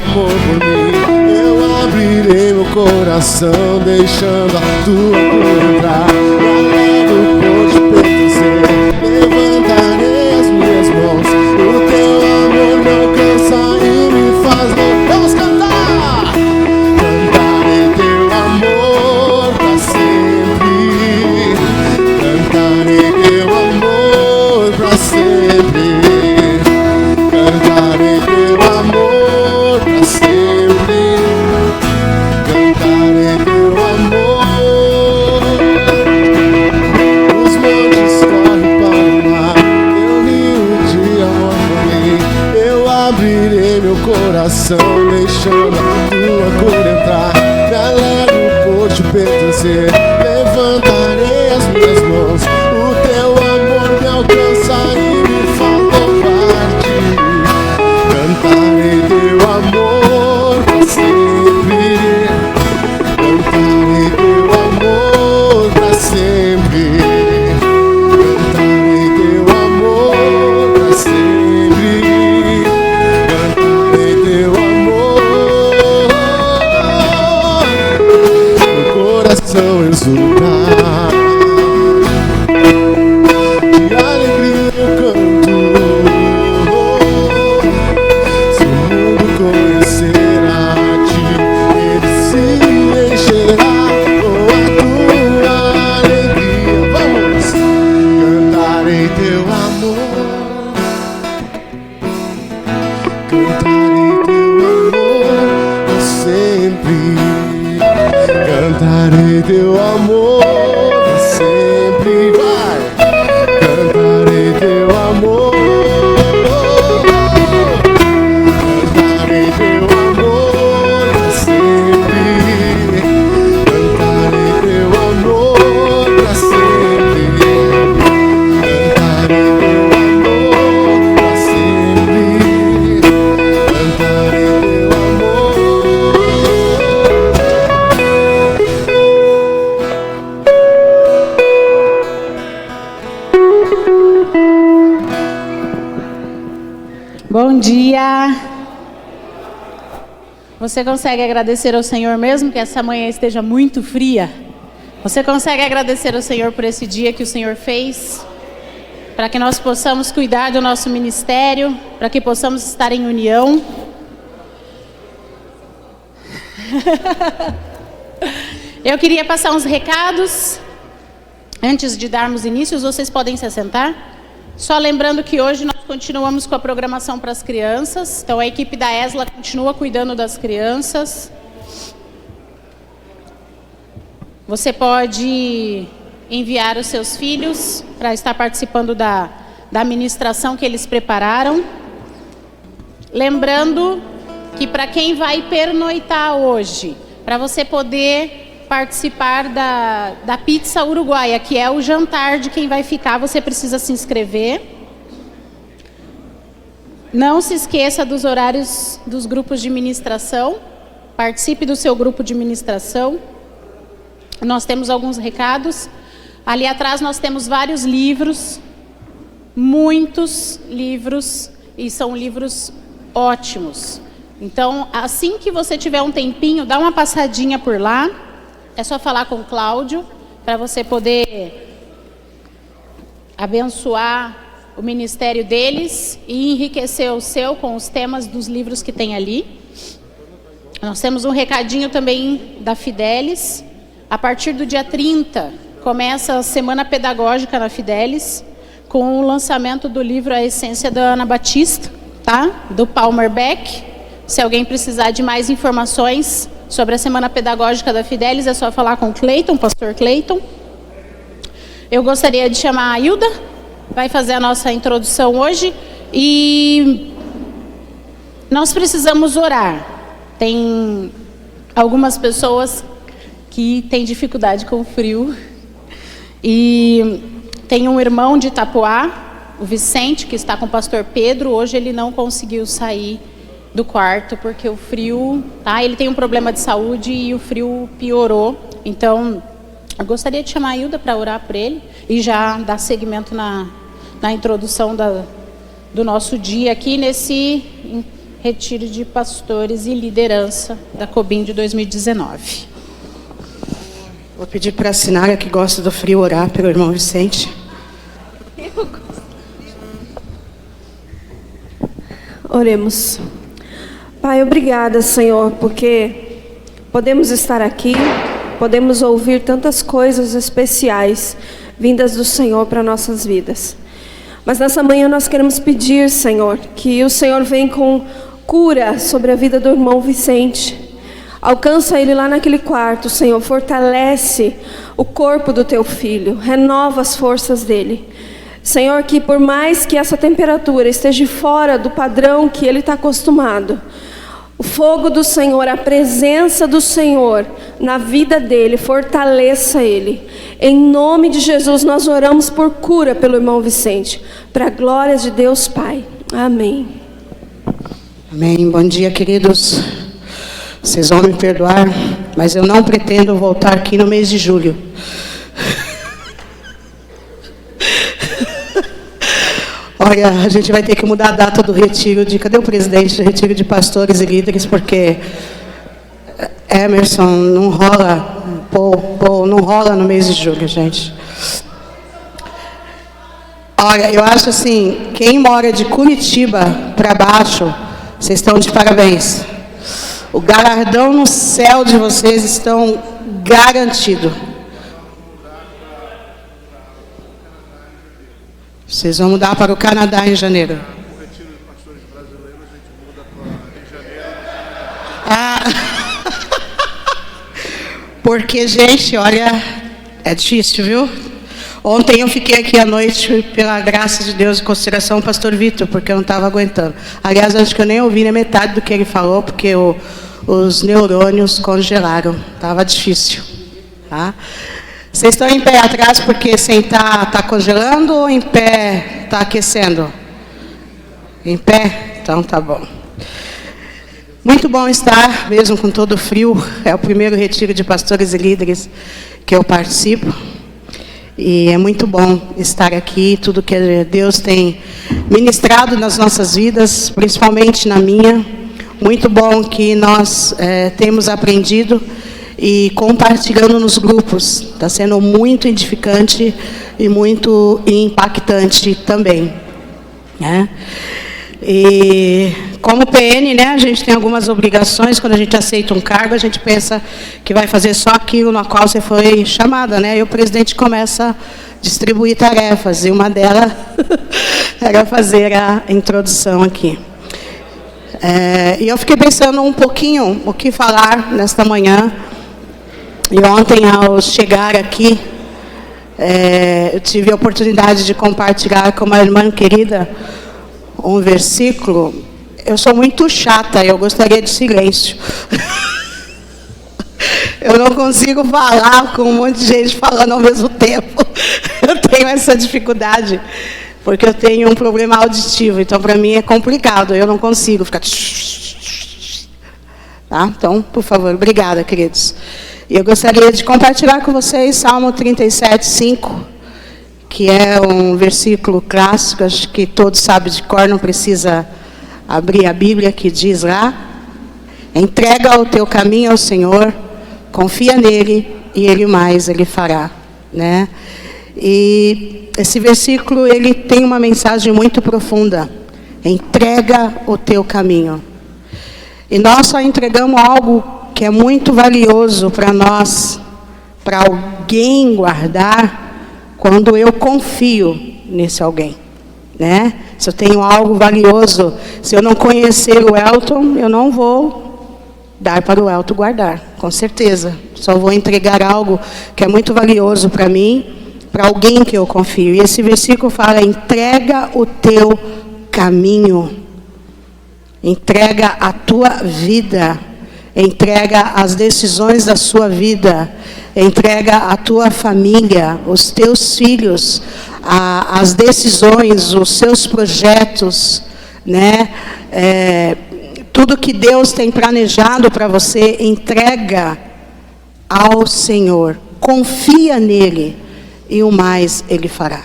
amor por mim. Eu abrirei meu coração, deixando a tua cor entrar. Pra lado por te pertencer, levantarei as minhas mãos. O teu amor me alcança e me faz louco. Vamos cantar! Cantarei teu amor pra sempre. Cantarei teu amor pra sempre. Cantarei teu amor pra sempre. Cantarei teu amor. Os montes correm para o mar, teu rio de amor por mim. Eu abrirei meu coração, deixando a tua cor entrar. Me alegro por te pertencer, levantarei as minhas mãos. O teu amor me alcança e me faz louvar-te. Cantarei teu amor pra sempre. Cantarei teu amor pra sempre. Cantarei teu amor pra sempre. Cantarei teu amor. Meu coração exultar. De alegria eu canto. Se o mundo conhecer a ti, ele se encherá com a tua alegria. Vamos! Cantarei teu amor. Cantarei teu amor pra sempre. Cantarei teu amor pra sempre. Vai! Cantarei teu amor. Cantarei teu amor pra sempre. Cantarei teu amor pra sempre. Cantarei teu amor pra sempre. Cantarei teu amor. Bom dia! Você consegue agradecer ao Senhor mesmo que essa manhã esteja muito fria? Você consegue agradecer ao Senhor por esse dia que o Senhor fez? Para que nós possamos cuidar do nosso ministério, para que possamos estar em união. Eu queria passar uns recados. Antes de darmos início, vocês podem se assentar. Só lembrando que hoje nós continuamos com a programação para as crianças. Então a equipe da ESLA continua cuidando das crianças. Você pode enviar os seus filhos para estar participando da ministração que eles prepararam. Lembrando que para quem vai pernoitar hoje, para você poder participar da pizza uruguaia, que é o jantar de quem vai ficar, você precisa se inscrever. Não se esqueça dos horários dos grupos de ministração. Participe do seu grupo de ministração. Nós temos alguns recados. Ali atrás nós temos vários livros, muitos livros, e são livros ótimos. Então, assim que você tiver um tempinho, dá uma passadinha por lá. É só falar com o Cláudio, para você poder abençoar o ministério deles e enriquecer o seu com os temas dos livros que tem ali. Nós temos um recadinho também da Fidelis. A partir do dia 30, começa a Semana Pedagógica na Fidelis, com o lançamento do livro A Essência da Ana Batista, tá? Do Palmer Beck. Se alguém precisar de mais informações sobre a Semana Pedagógica da Fidelis, é só falar com o Cleiton, pastor Cleiton. Eu gostaria de chamar a Hilda, vai fazer a nossa introdução hoje. E nós precisamos orar. Tem algumas pessoas que têm dificuldade com o frio. E tem um irmão de Itapoá, o Vicente, que está com o pastor Pedro. Hoje ele não conseguiu sair do quarto porque o frio, tá? Ele tem um problema de saúde e o frio piorou. Então, eu gostaria de chamar a Hilda para orar por ele e já dar seguimento na introdução do nosso dia aqui Retiro de Pastores e Liderança da COBIM de 2019. Vou pedir para a Sinara, que gosta do frio, orar pelo irmão Vicente. Oremos. Pai, obrigada, Senhor, porque podemos estar aqui, podemos ouvir tantas coisas especiais vindas do Senhor para nossas vidas. Mas nessa manhã nós queremos pedir, Senhor, que o Senhor venha com cura sobre a vida do irmão Vicente. Alcança ele lá naquele quarto, Senhor, fortalece o corpo do teu filho, renova as forças dele. Senhor, que por mais que essa temperatura esteja fora do padrão que ele está acostumado, o fogo do Senhor, a presença do Senhor na vida dele, fortaleça ele. Em nome de Jesus, nós oramos por cura pelo irmão Vicente, para a glória de Deus Pai. Amém. Amém. Bom dia, queridos. Vocês vão me perdoar, mas eu não pretendo voltar aqui no mês de julho. Olha, a gente vai ter que mudar a data do retiro de... Cadê o presidente do retiro de pastores e líderes? Porque Emerson, não rola, não rola no mês de julho, gente. Olha, eu acho assim, quem mora de Curitiba para baixo, vocês estão de parabéns. O galardão no céu de vocês estão garantido. Vocês vão mudar para o Canadá em janeiro. O retiro de pastores brasileiros a gente muda para em janeiro. Porque, gente, olha, é difícil, viu? Ontem eu fiquei aqui à noite, pela graça de Deus, em consideração ao pastor Vitor, porque eu não estava aguentando. Aliás, acho que eu nem ouvi nem metade do que ele falou, porque os neurônios congelaram. Estava difícil. Tá? Vocês estão em pé atrás porque sentar está congelando ou em pé está aquecendo? Em pé? Então tá bom. Muito bom estar, mesmo com todo o frio. É o primeiro retiro de pastores e líderes que eu participo. E é muito bom estar aqui, tudo que Deus tem ministrado nas nossas vidas, principalmente na minha. Muito bom que nós temos aprendido e compartilhando nos grupos. Está sendo muito edificante e muito impactante também. Né? E como PN, né, a gente tem algumas obrigações. Quando a gente aceita um cargo, a gente pensa que vai fazer só aquilo no qual você foi chamada, né? E o presidente começa a distribuir tarefas, e uma delas era fazer a introdução aqui. E eu fiquei pensando um pouquinho o que falar nesta manhã. E ontem, ao chegar aqui, eu tive a oportunidade de compartilhar com uma irmã querida um versículo. Eu sou muito chata, eu gostaria de silêncio. Eu não consigo falar com um monte de gente falando ao mesmo tempo. Eu tenho essa dificuldade, porque eu tenho um problema auditivo, então para mim é complicado, eu não consigo ficar... Tá? Então, por favor, obrigada, queridos. E eu gostaria de compartilhar com vocês Salmo 37, 5, que é um versículo clássico, acho que todos sabem de cor, não precisa abrir a Bíblia, que diz lá: entrega o teu caminho ao Senhor, confia nele e ele fará. Né? E esse versículo, ele tem uma mensagem muito profunda. Entrega o teu caminho. E nós só entregamos algo que é muito valioso para nós, para alguém guardar, quando eu confio nesse alguém, né? Se eu tenho algo valioso, se eu não conhecer o Elton, eu não vou dar para o Elton guardar, com certeza. Só vou entregar algo que é muito valioso para mim, para alguém que eu confio. E esse versículo fala: entrega o teu caminho, entrega a tua vida, entrega as decisões da sua vida, entrega a tua família, os teus filhos, as decisões, os seus projetos, né? Tudo que Deus tem planejado para você, entrega ao Senhor, confia nele e o mais ele fará.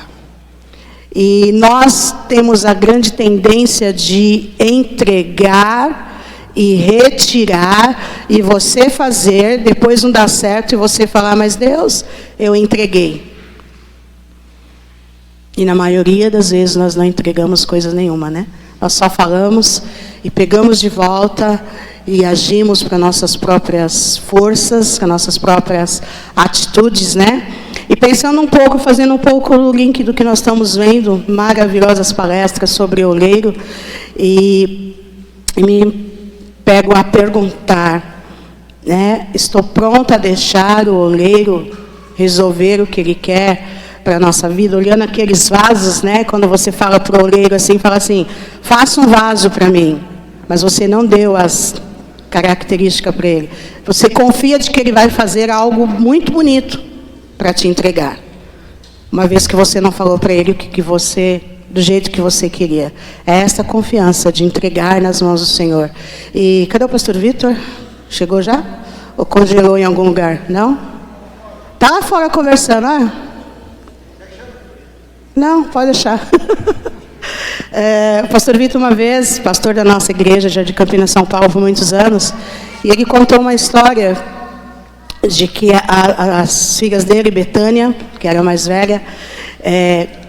E nós temos a grande tendência de entregar e retirar, e você fazer, depois não dá certo, e você falar, mas Deus, eu entreguei. E na maioria das vezes nós não entregamos coisa nenhuma, né? Nós só falamos e pegamos de volta e agimos para nossas próprias forças, para nossas próprias atitudes, né? E pensando um pouco, fazendo um pouco o link do que nós estamos vendo, maravilhosas palestras sobre o oleiro, e me pego a perguntar, né? Estou pronta a deixar o oleiro resolver o que ele quer para a nossa vida, olhando aqueles vasos, né? Quando você fala para o oleiro assim, fala assim, faça um vaso para mim, mas você não deu as características para ele. Você confia de que ele vai fazer algo muito bonito para te entregar, uma vez que você não falou para ele o que você, do jeito que você queria. É essa confiança de entregar nas mãos do Senhor. E cadê o pastor Vitor? Chegou já? Ou congelou em algum lugar? Não? Está lá fora conversando, ah? Não, pode deixar. O pastor Vitor, uma vez, pastor da nossa igreja, já de Campinas, São Paulo, por muitos anos, e ele contou uma história de que as filhas dele, Betânia, que era a mais velha,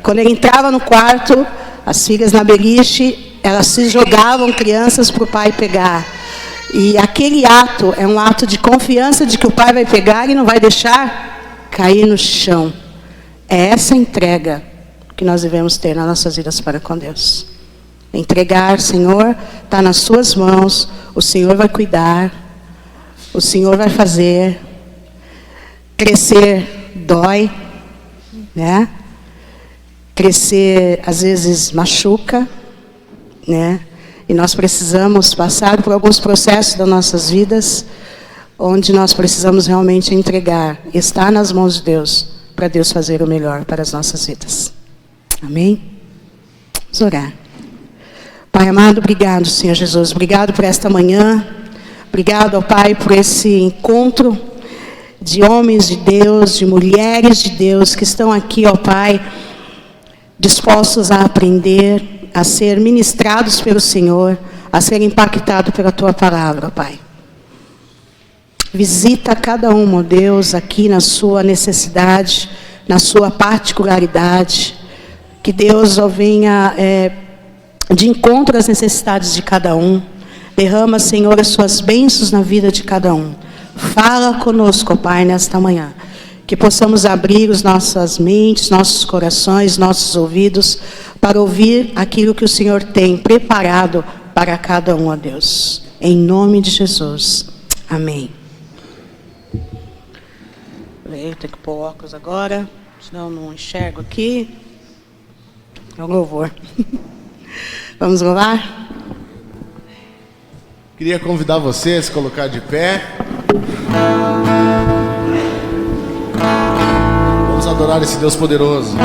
quando ele entrava no quarto, as filhas na beliche, elas se jogavam crianças para o pai pegar. E aquele ato é um ato de confiança de que o pai vai pegar e não vai deixar cair no chão. É essa entrega que nós devemos ter nas nossas vidas para com Deus. Entregar, Senhor, está nas suas mãos, o Senhor vai cuidar, o Senhor vai fazer. Crescer dói, né? Crescer, às vezes, machuca, né? E nós precisamos passar por alguns processos das nossas vidas, onde nós precisamos realmente entregar, estar nas mãos de Deus, para Deus fazer o melhor para as nossas vidas. Amém? Vamos orar. Pai amado, obrigado, Senhor Jesus. Obrigado por esta manhã. Obrigado, ó Pai, por esse encontro de homens de Deus, de mulheres de Deus, que estão aqui, ó Pai, dispostos a aprender, a ser ministrados pelo Senhor, a ser impactados pela Tua palavra, ó Pai. Visita cada um, ó Deus, aqui na sua necessidade, na sua particularidade. Que Deus venha de encontro às necessidades de cada um. Derrama, Senhor, as suas bênçãos na vida de cada um. Fala conosco, Pai, nesta manhã. Que possamos abrir as nossas mentes, nossos corações, nossos ouvidos, para ouvir aquilo que o Senhor tem preparado para cada um, ó Deus. Em nome de Jesus. Amém. Eu tenho que pôr óculos agora, senão eu não enxergo aqui. É o louvor. Vamos louvar? Queria convidar você a se colocar de pé. Vamos adorar esse Deus poderoso.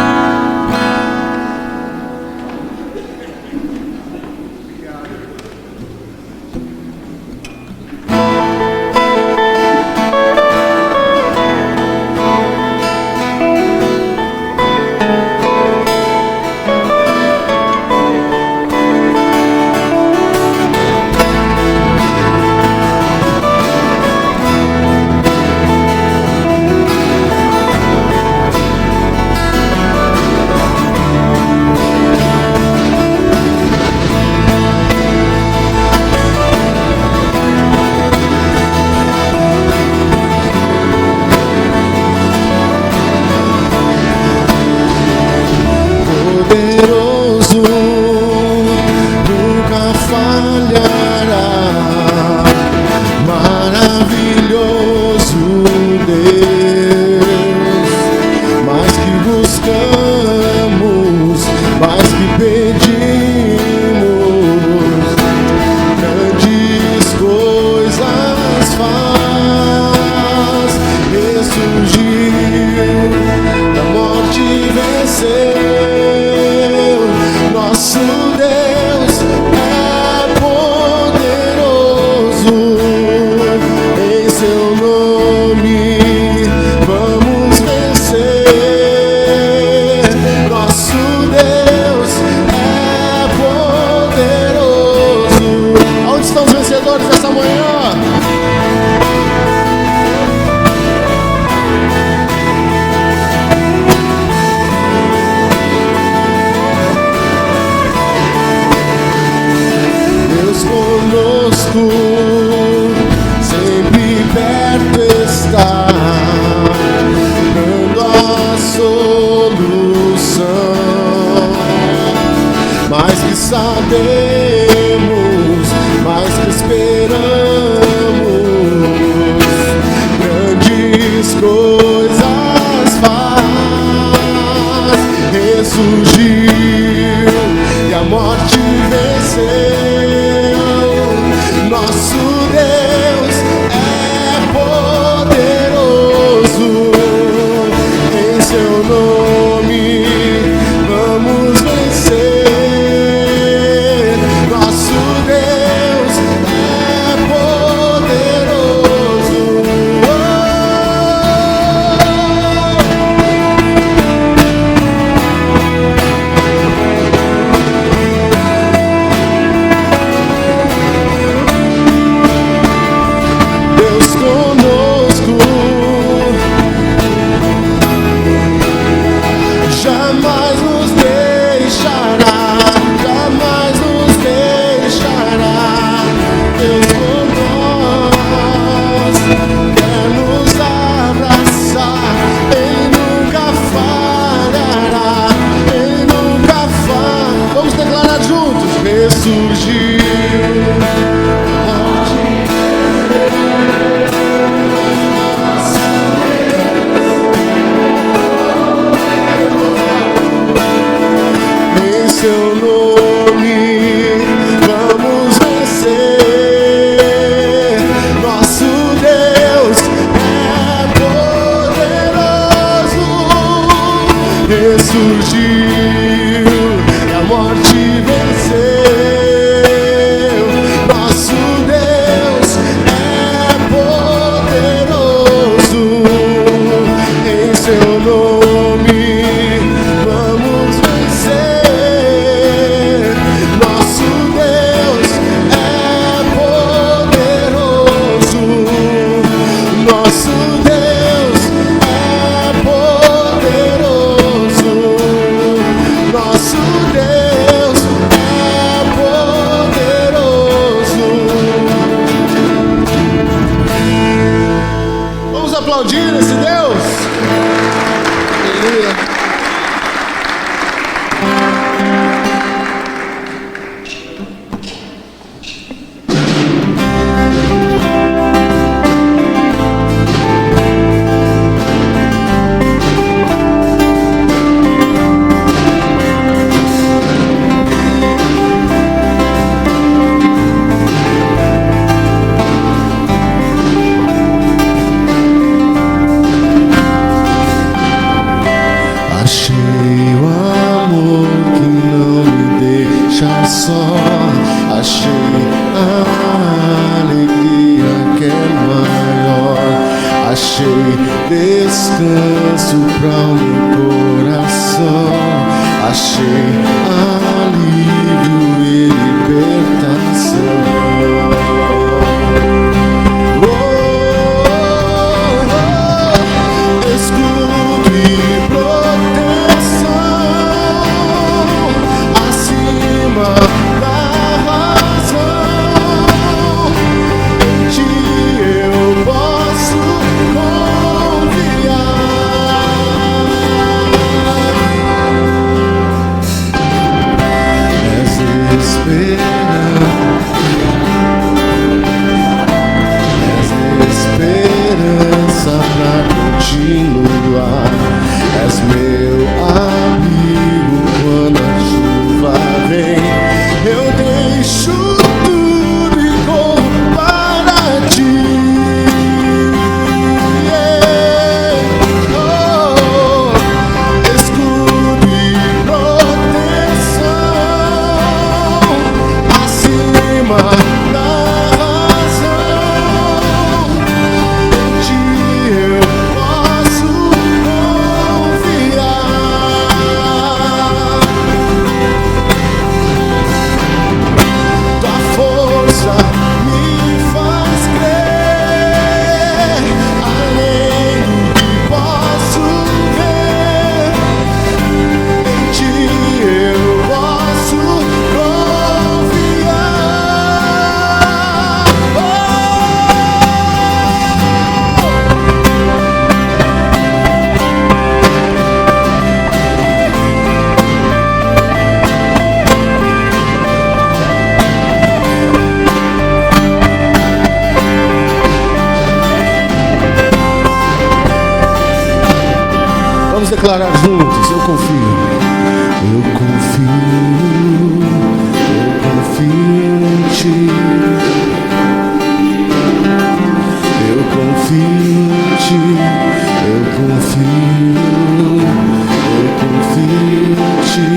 Nosso Deus conosco, sempre perto está, dando a solução. Mais que sabemos, mais que esperamos, grandes coisas faz. Ressurgiu e a morte venceu. Nosso Deus é poderoso, em seu nome vamos vencer. Nosso Deus é poderoso. Deus conosco, jamais nos deixará, jamais nos deixará. Deus conosco, quer nos abraçar, Ele nunca falhará, Ele nunca falha. Vamos declarar juntos: ressurgiu. Em seu nome vamos vencer. Nosso Deus é poderoso. Ressurgiu e a morte venceu. Nosso Deus é poderoso. Em seu nome vamos vencer. Nosso Deus é poderoso. Nosso Deus é poderoso. Nosso Deus é poderoso. Vamos aplaudir esse Deus. Aleluia. Achei o amor que não me deixa só. Achei a alegria que é maior. Achei descanso para o meu coração. Achei alívio e libertação. Escudo e proteção acima da razão. Em ti eu posso confiar. declarar juntos: eu confio. Eu confio em ti. Eu confio em ti. Eu confio em ti.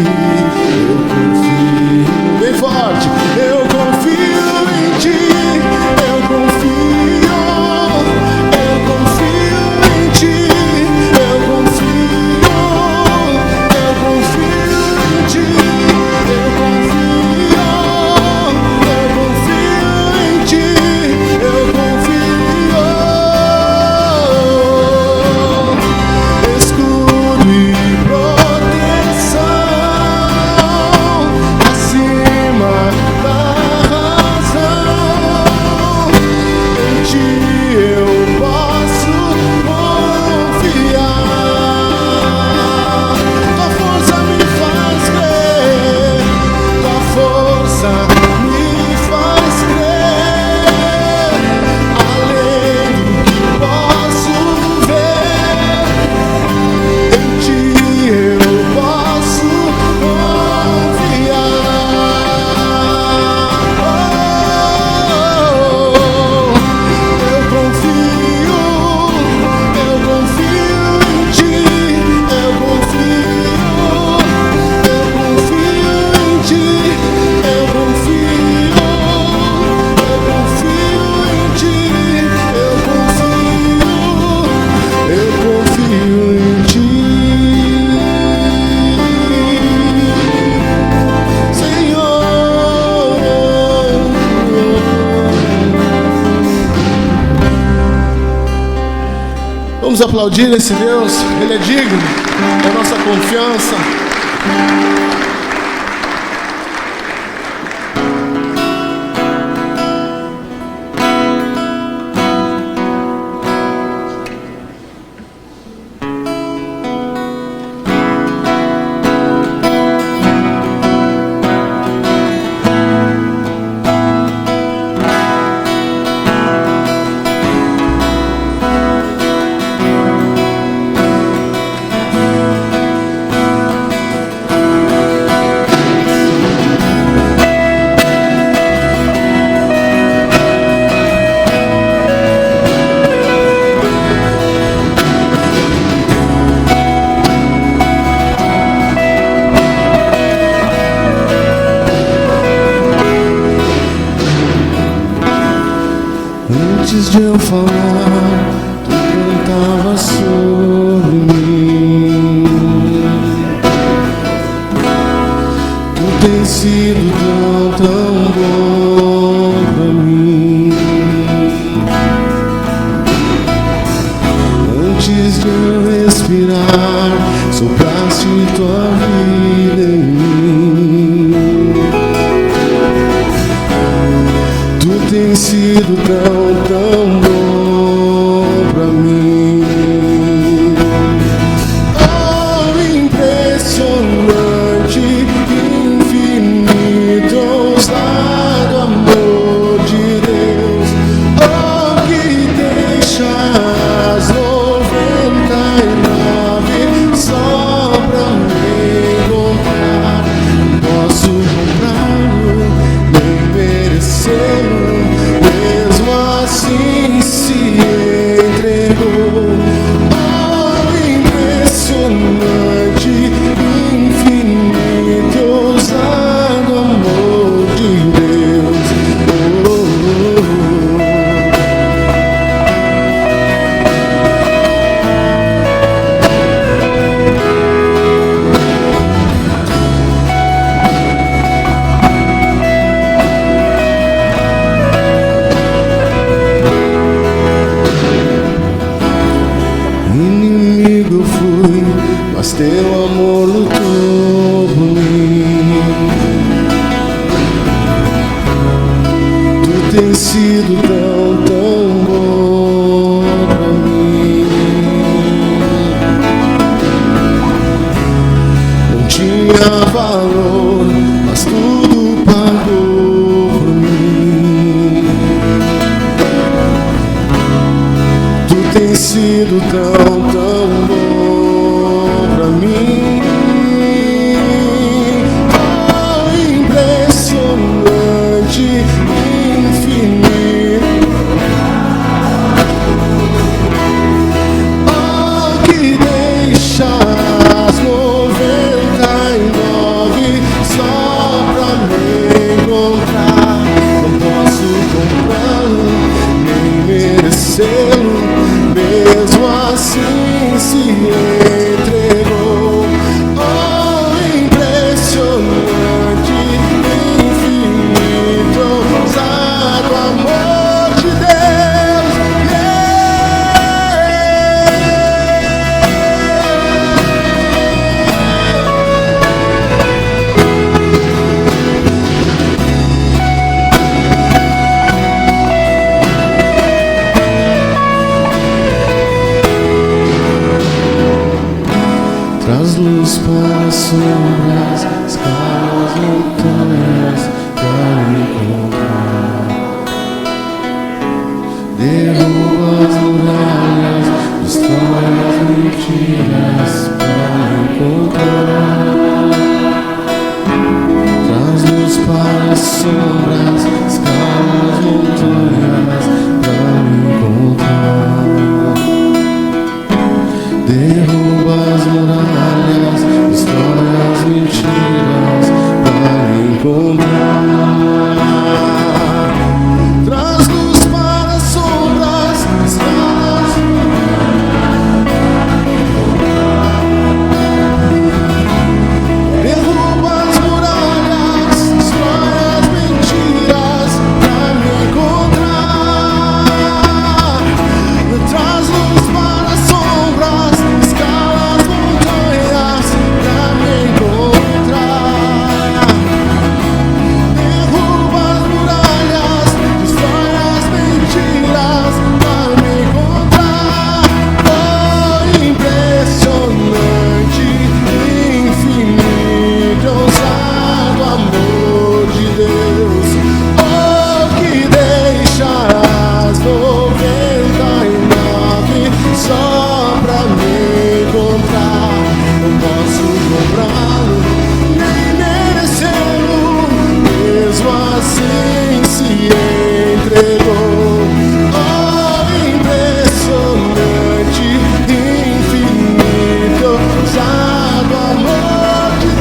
Eu confio. Bem forte. Eu confio em ti. Eu confio. Eu confio em ti. Eu confio. Eu confio em ti. Eu confio. Eu confio em ti. Eu confio. Escudo e proteção acima da razão. Em ti eu posso confiar. Tua força me faz crer. Tua força me faz crer. Além do que posso ver, em ti eu posso confiar. Eu confio em ti. Eu confio em ti. Eu confio em ti. Eu confio em ti, Senhor. Vamos aplaudir esse Deus. Ele é digno da nossa confiança. Antes de eu falar, tu cantava sobre mim. Tu tens sido tão bom pra mim. Antes de eu respirar, sopraste tua vida em mim. Tu tens sido tão bom pra mim. Oh, impressionante, infinito, ousado amor de Deus. Oh, que deixas 99 só pra me encontrar. Posso comprá-lo, nem merecê-lo. Mesmo assim se entregou. Oh, impressionante, infinito, ousado amor de Deus. Oh, inimigo fui, mas teu amor lutou por mim. Tu tens sido tão bom pra mim. Não tinha valor, mas tudo pagou por mim. Tu tens sido tão bom merecê-lo, mesmo assim se entregou. Oh, impressionante, infinito, ousado amor de Deus. Traz luz para as sombras, escala as montanhas para me encontrar. Derruba as muralhas, destrói as mentiras para me encontrar. Traz luz para as sombras, escala as montanhas para me encontrar. Derruba as muralhas, destrói as mentiras para encontrar. Traz luz para as sombras, escala as derruba as muralhas, destrói as mentiras para me encontrar. Traz luz para as sombras, escala as montanhas pra me encontrar. Derruba as muralhas, destrói as mentiras pra me encontrar. Oh, impressionante, infinito, ousado amor de Deus. Oh, que deixarás 99 só pra me encontrar. Não posso comprá-lo, nem merecê-lo, mesmo assim se entregou. Oh, impressionante, infinito, ousado amor de Deus.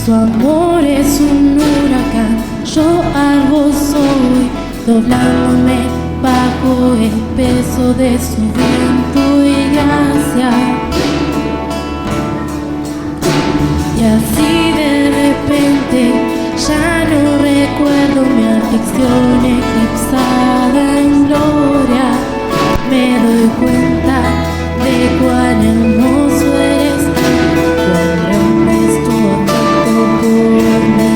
Su amor es un huracán, yo algo soy, doblándome bajo el peso de su viento y gracia. Y así de repente ya no recuerdo mi aflicción eclipsada en gloria. Me doy cuenta de cuán hermoso eres, cuán grande es tu afecto por mí.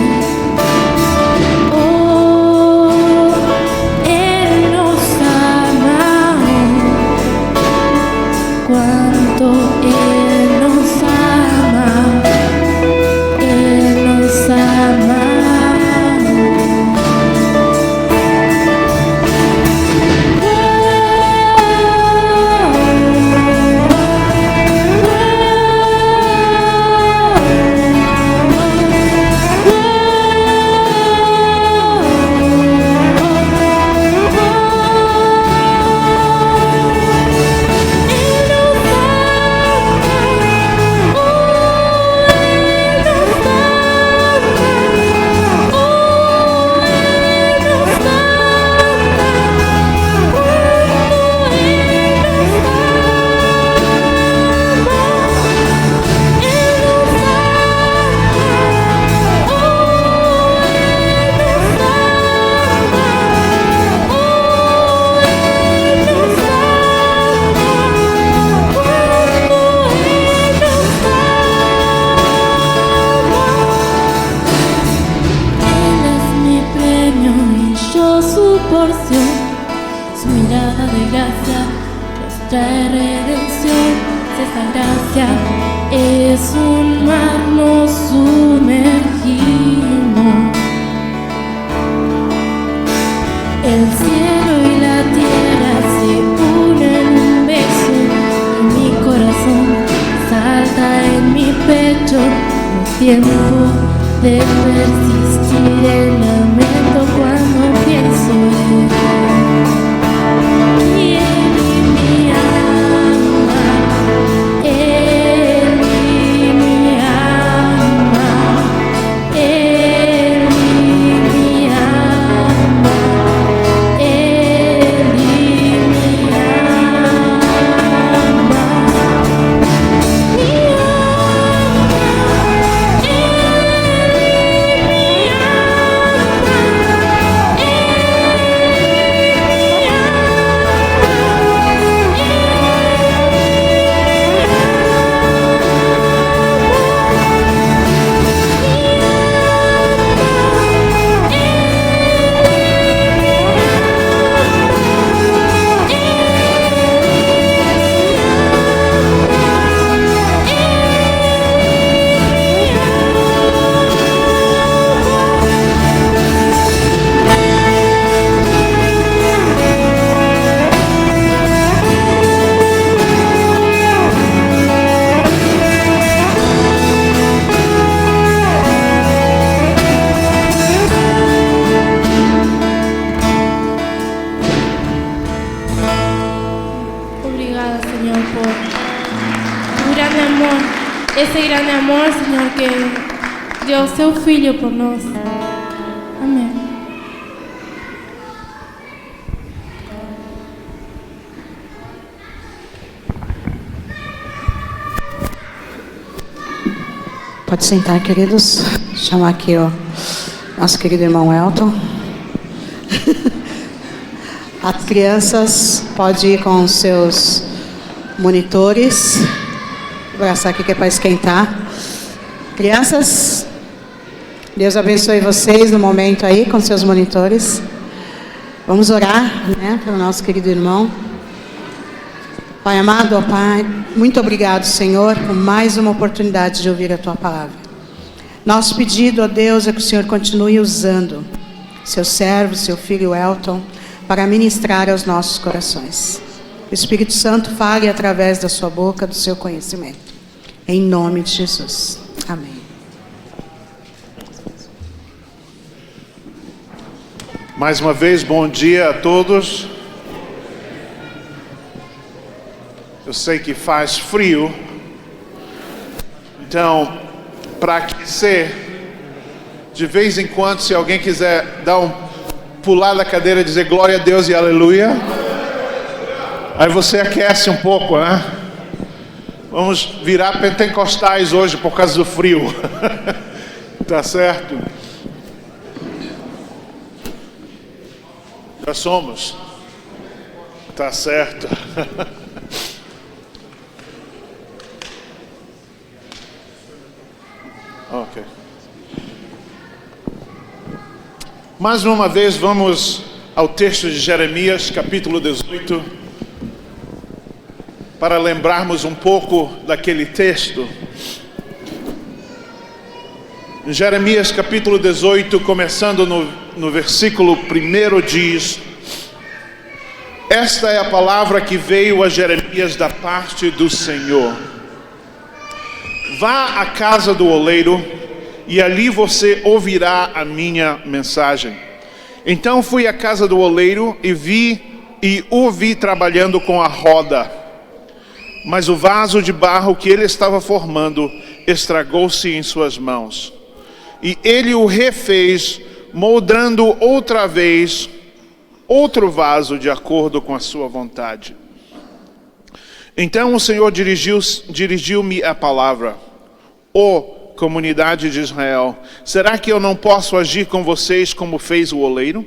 Oh, Él nos ama, cuánto Él nos ama, Él nos ama. trae redención. Si esta gracia es un mar, nos sumergimos. El cielo y la tierra se unen en un beso y mi corazón salta en mi pecho. No es tiempo de persistir el lamento cuando pienso en él y mi alma, él y mi alma, él y mi alma, él y mi alma, mi Obrigada, Senhor, por tu grande amor, esse grande amor, Senhor, que deu o seu Filho por nós. Amém. Pode sentar, queridos. Chamar aqui o nosso querido irmão Elton. As crianças podem ir com os seus monitores. Vou abraçar aqui que é para esquentar. Crianças, Deus abençoe vocês no momento aí com seus monitores. Vamos orar, né, pelo nosso querido irmão. Pai amado, ó Pai, muito obrigado, Senhor, por mais uma oportunidade de ouvir a Tua palavra. Nosso pedido, ó Deus, é que o Senhor continue usando seu servo, seu filho Elton, para ministrar aos nossos corações. O Espírito Santo fale através da sua boca, do seu conhecimento. Em nome de Jesus. Amém. Mais uma vez, bom dia a todos. Eu sei que faz frio, então, para aquecer, de vez em quando, se alguém quiser pular da cadeira e dizer glória a Deus e aleluia, aí você aquece um pouco, né? Vamos virar pentecostais hoje por causa do frio. Tá certo? Já somos. Tá certo. Ok. Mais uma vez vamos ao texto de Jeremias, capítulo 18, para lembrarmos um pouco daquele texto. Em Jeremias, capítulo 18, começando no versículo 1, diz: esta é a palavra que veio a Jeremias da parte do Senhor. Vá à casa do oleiro, e ali você ouvirá a minha mensagem. Então fui à casa do oleiro e o vi trabalhando com a roda. Mas o vaso de barro que ele estava formando estragou-se em suas mãos. E ele o refez, moldando outra vez outro vaso de acordo com a sua vontade. Então o Senhor dirigiu-me a palavra: ó comunidade de Israel, será que eu não posso agir com vocês como fez o oleiro?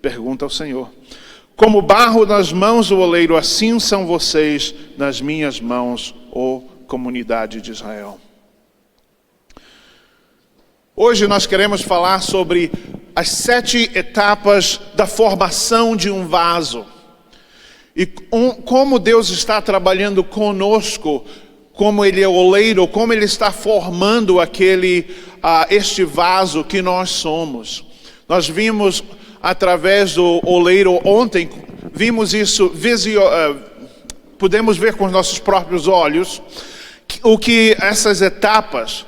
Pergunta ao Senhor. Como barro nas mãos do oleiro, assim são vocês nas minhas mãos, ó comunidade de Israel. Hoje nós queremos falar sobre as 7 etapas da formação de um vaso. E como Deus está trabalhando conosco, como Ele é oleiro, como Ele está formando este vaso que nós somos. Nós vimos através do oleiro ontem, vimos isso, podemos ver com os nossos próprios olhos, o que essas etapas,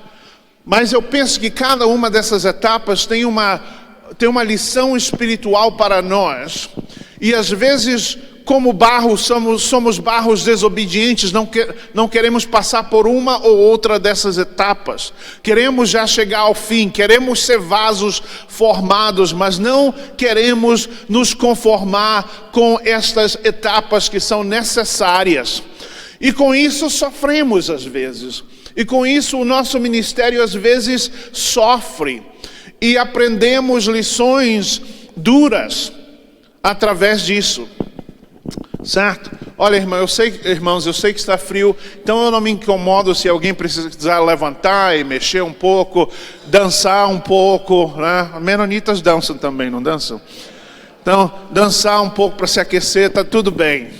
mas eu penso que cada uma dessas etapas tem uma lição espiritual para nós, e às vezes, como barro, somos barros desobedientes, não queremos passar por uma ou outra dessas etapas. Queremos já chegar ao fim, queremos ser vasos formados, mas não queremos nos conformar com estas etapas que são necessárias. E com isso sofremos às vezes. E com isso o nosso ministério às vezes sofre. E aprendemos lições duras através disso. Certo? Olha, irmãos, eu sei que está frio, então eu não me incomodo se alguém precisar levantar e mexer um pouco, dançar um pouco, né? Menonitas dançam também, não dançam? Então, dançar um pouco para se aquecer, tá tudo bem,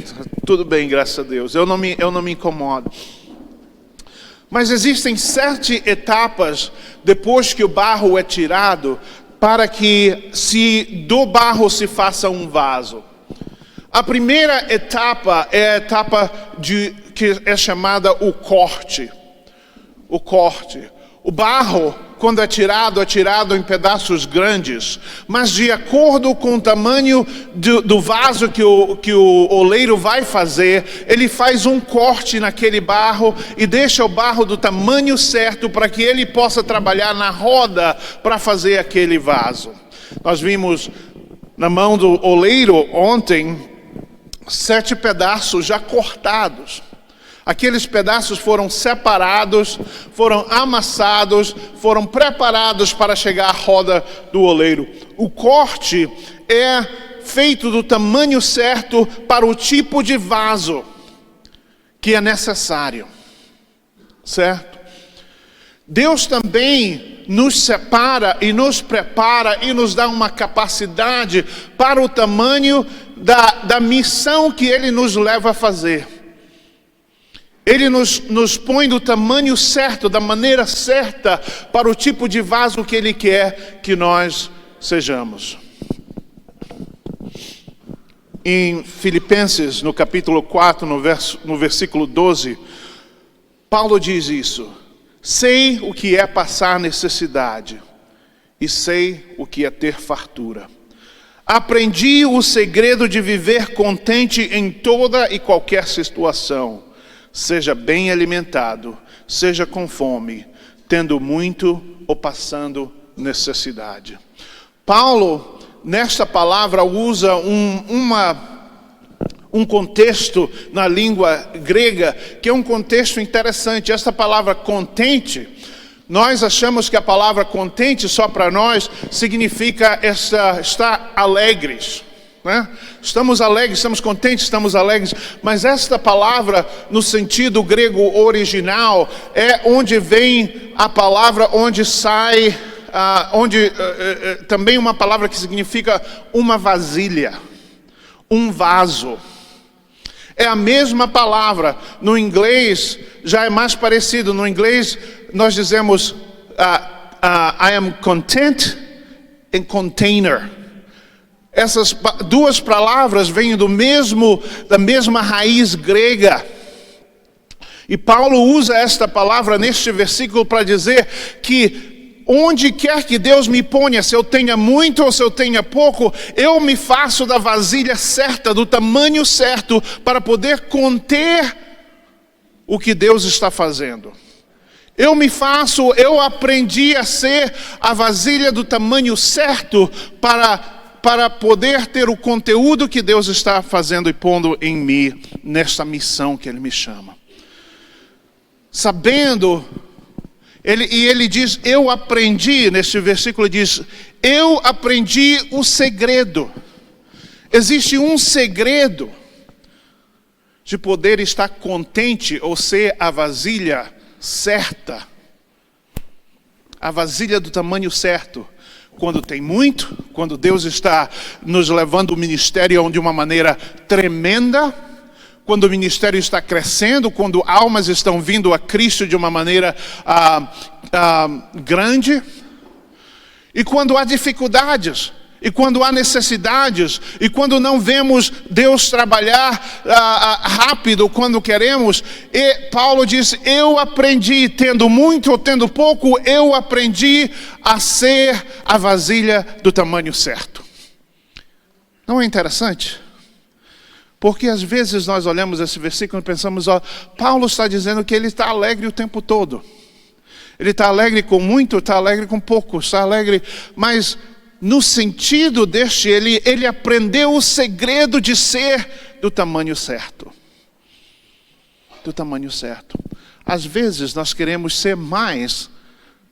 graças a Deus, eu não me incomodo. Mas existem 7 etapas depois que o barro é tirado, para que do barro se faça um vaso. A primeira etapa é a etapa que é chamada o corte. O corte. O barro, quando é tirado em pedaços grandes, mas de acordo com o tamanho do vaso que o oleiro vai fazer, ele faz um corte naquele barro e deixa o barro do tamanho certo para que ele possa trabalhar na roda para fazer aquele vaso. Nós vimos na mão do oleiro ontem 7 pedaços já cortados. Aqueles pedaços foram separados, foram amassados, foram preparados para chegar à roda do oleiro. O corte é feito do tamanho certo para o tipo de vaso que é necessário. Certo? Deus também nos separa e nos prepara e nos dá uma capacidade para o tamanho da missão que Ele nos leva a fazer. Ele nos põe do tamanho certo, da maneira certa, para o tipo de vaso que Ele quer que nós sejamos. Em Filipenses, no capítulo 4, no versículo 12, Paulo diz isso: sei o que é passar necessidade, e sei o que é ter fartura. Aprendi o segredo de viver contente em toda e qualquer situação, seja bem alimentado, seja com fome, tendo muito ou passando necessidade. Paulo, nesta palavra, usa um contexto na língua grega, que é um contexto interessante. Esta palavra contente, nós achamos que a palavra contente só para nós significa estar alegres, né? Estamos alegres, estamos contentes, estamos alegres. Mas esta palavra, no sentido grego original, é onde vem a palavra, onde sai, também uma palavra que significa uma vasilha, um vaso. É a mesma palavra. No inglês já é mais parecido. No inglês nós dizemos I am content and container. Essas duas palavras vêm da mesma raiz grega. E Paulo usa esta palavra neste versículo para dizer que onde quer que Deus me ponha, se eu tenha muito ou se eu tenha pouco, eu me faço da vasilha certa, do tamanho certo, para poder conter o que Deus está fazendo. Eu aprendi a ser a vasilha do tamanho certo para poder ter o conteúdo que Deus está fazendo e pondo em mim, nesta missão que Ele me chama. Sabendo, ele diz, eu aprendi, neste versículo diz, eu aprendi o segredo. Existe um segredo de poder estar contente ou ser a vasilha certa. A vasilha do tamanho certo. quando tem muito, quando Deus está nos levando o ministério de uma maneira tremenda, quando o ministério está crescendo, quando almas estão vindo a Cristo de uma maneira grande, e quando há dificuldades, e quando há necessidades, e quando não vemos Deus trabalhar rápido quando queremos. E Paulo diz, eu aprendi, tendo muito ou tendo pouco, eu aprendi a ser a vasilha do tamanho certo. Não é interessante? Porque às vezes nós olhamos esse versículo e pensamos, Paulo está dizendo que ele está alegre o tempo todo. Ele está alegre com muito, está alegre com pouco, está alegre, mas no sentido deste, ele aprendeu o segredo de ser do tamanho certo. Do tamanho certo. Às vezes nós queremos ser mais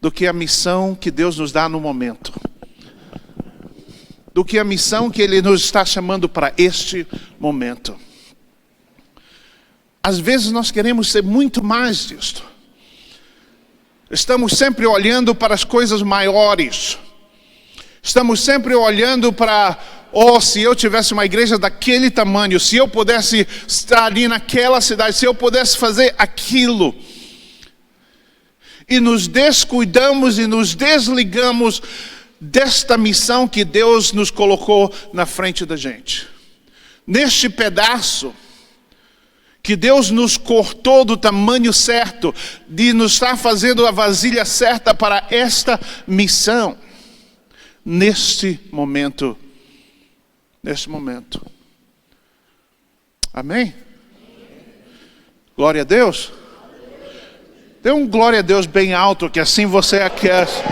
do que a missão que Deus nos dá no momento. Do que a missão que Ele nos está chamando para este momento. Às vezes nós queremos ser muito mais disto. Estamos sempre olhando para as coisas maiores. Estamos sempre olhando para, se eu tivesse uma igreja daquele tamanho, se eu pudesse estar ali naquela cidade, se eu pudesse fazer aquilo. E nos descuidamos e nos desligamos desta missão que Deus nos colocou na frente da gente. Neste pedaço que Deus nos cortou do tamanho certo, de nos estar fazendo a vasilha certa para esta missão. Neste momento. Amém? Glória a Deus. Dê um glória a Deus bem alto, que assim você aquece.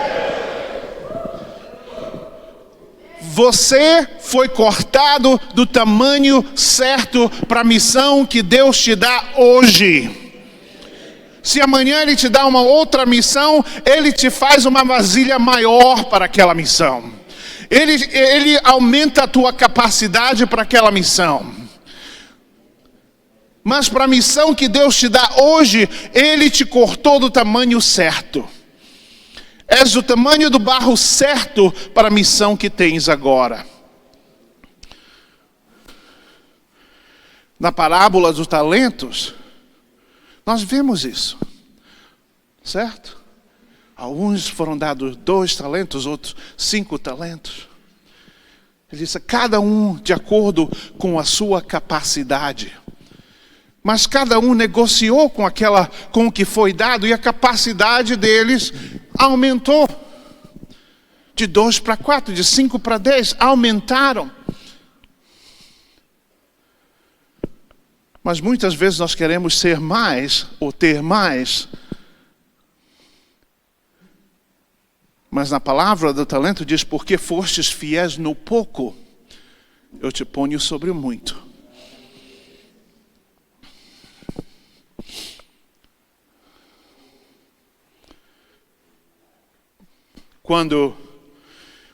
Você foi cortado do tamanho certo para a missão que Deus te dá hoje. Se amanhã Ele te dá uma outra missão, Ele te faz uma vasilha maior para aquela missão. Ele aumenta a tua capacidade para aquela missão. Mas para a missão que Deus te dá hoje, Ele te cortou do tamanho certo. És o tamanho do barro certo para a missão que tens agora. Na parábola dos talentos, nós vemos isso, certo? Alguns foram dados 2 talentos, outros 5 talentos. Ele disse, cada um de acordo com a sua capacidade. Mas cada um negociou com o que foi dado, e a capacidade deles aumentou. De 2 para 4, de 5 para 10, aumentaram. Mas muitas vezes nós queremos ser mais, ou ter mais. Mas na palavra do talento diz, porque fostes fiéis no pouco, eu te ponho sobre o muito.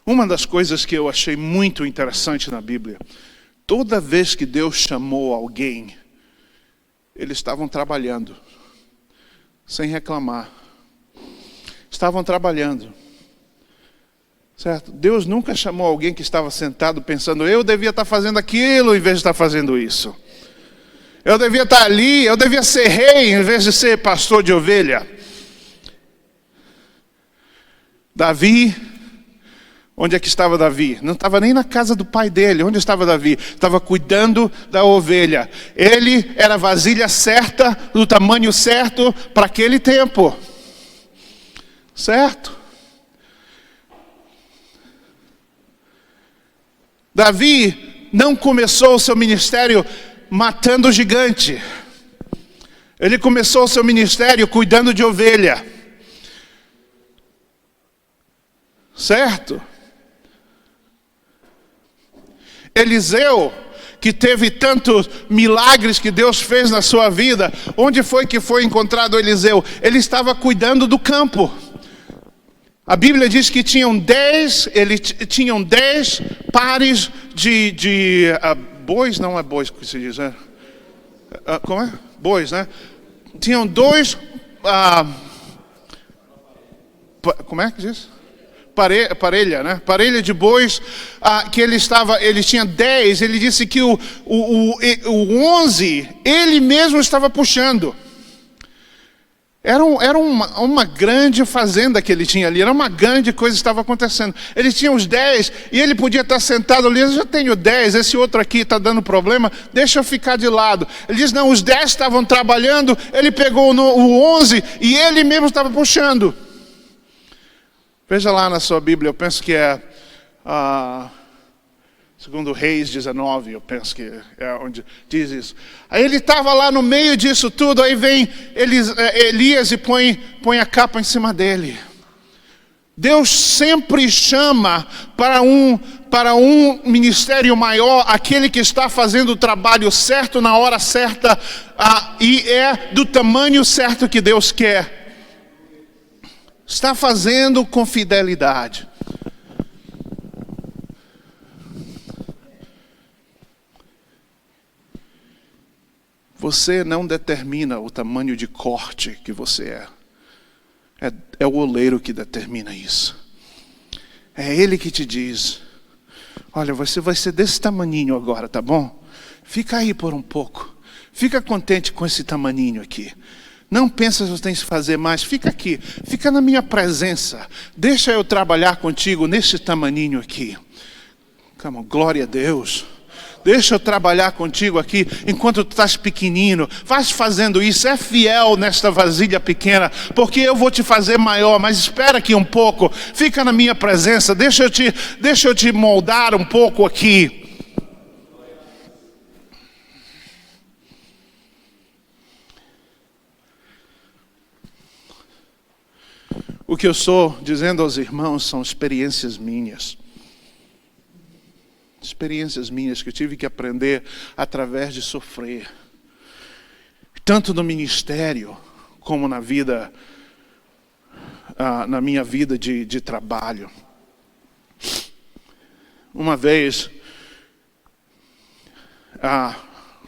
Uma das coisas que eu achei muito interessante na Bíblia, toda vez que Deus chamou alguém, eles estavam trabalhando, sem reclamar. Estavam trabalhando. Certo? Deus nunca chamou alguém que estava sentado pensando, eu devia estar fazendo aquilo em vez de estar fazendo isso. Eu devia estar ali, eu devia ser rei em vez de ser pastor de ovelha. Davi, onde é que estava Davi? Não estava nem na casa do pai dele. Onde estava Davi? Estava cuidando da ovelha. Ele era a vasilha certa, do tamanho certo para aquele tempo. Certo? Davi não começou o seu ministério matando o gigante. Ele começou o seu ministério cuidando de ovelha. Certo? Eliseu, que teve tantos milagres que Deus fez na sua vida, onde foi que foi encontrado Eliseu? Ele estava cuidando do campo. A Bíblia diz que tinham 10 pares de bois, não é bois que se diz, né? Como é? Bois, né? Tinham 2, como é que diz? parelha, né? Parelha de bois, que ele tinha 10, ele disse que o 11, ele mesmo estava puxando. Era uma grande fazenda que ele tinha ali, era uma grande coisa que estava acontecendo. Ele tinha os 10 e ele podia estar sentado ali, eu já tenho 10, esse outro aqui está dando problema, deixa eu ficar de lado. Ele diz, não, os 10 estavam trabalhando, ele pegou o 11 e ele mesmo estava puxando. Veja lá na sua Bíblia, eu penso que é... segundo Reis 19, eu penso que é onde diz isso. Aí ele estava lá no meio disso tudo, aí vem Elias e põe a capa em cima dele. Deus sempre chama para um ministério maior aquele que está fazendo o trabalho certo na hora certa, e é do tamanho certo que Deus quer. Está fazendo com fidelidade. Você não determina o tamanho de corte que você é. É o oleiro que determina isso. É ele que te diz, olha, você vai ser desse tamaninho agora, tá bom? Fica aí por um pouco. Fica contente com esse tamaninho aqui. Não pensa que você tem que fazer mais. Fica aqui. Fica na minha presença. Deixa eu trabalhar contigo nesse tamaninho aqui. Calma, glória a Deus. Deixa eu trabalhar contigo aqui enquanto tu estás pequenino. Vais fazendo isso, é fiel nesta vasilha pequena, porque eu vou te fazer maior, mas espera aqui um pouco. Fica na minha presença, deixa eu te moldar um pouco aqui. O que eu estou dizendo aos irmãos são experiências minhas. Experiências minhas que eu tive que aprender através de sofrer. Tanto no ministério, como na vida, na minha vida de trabalho. Uma vez,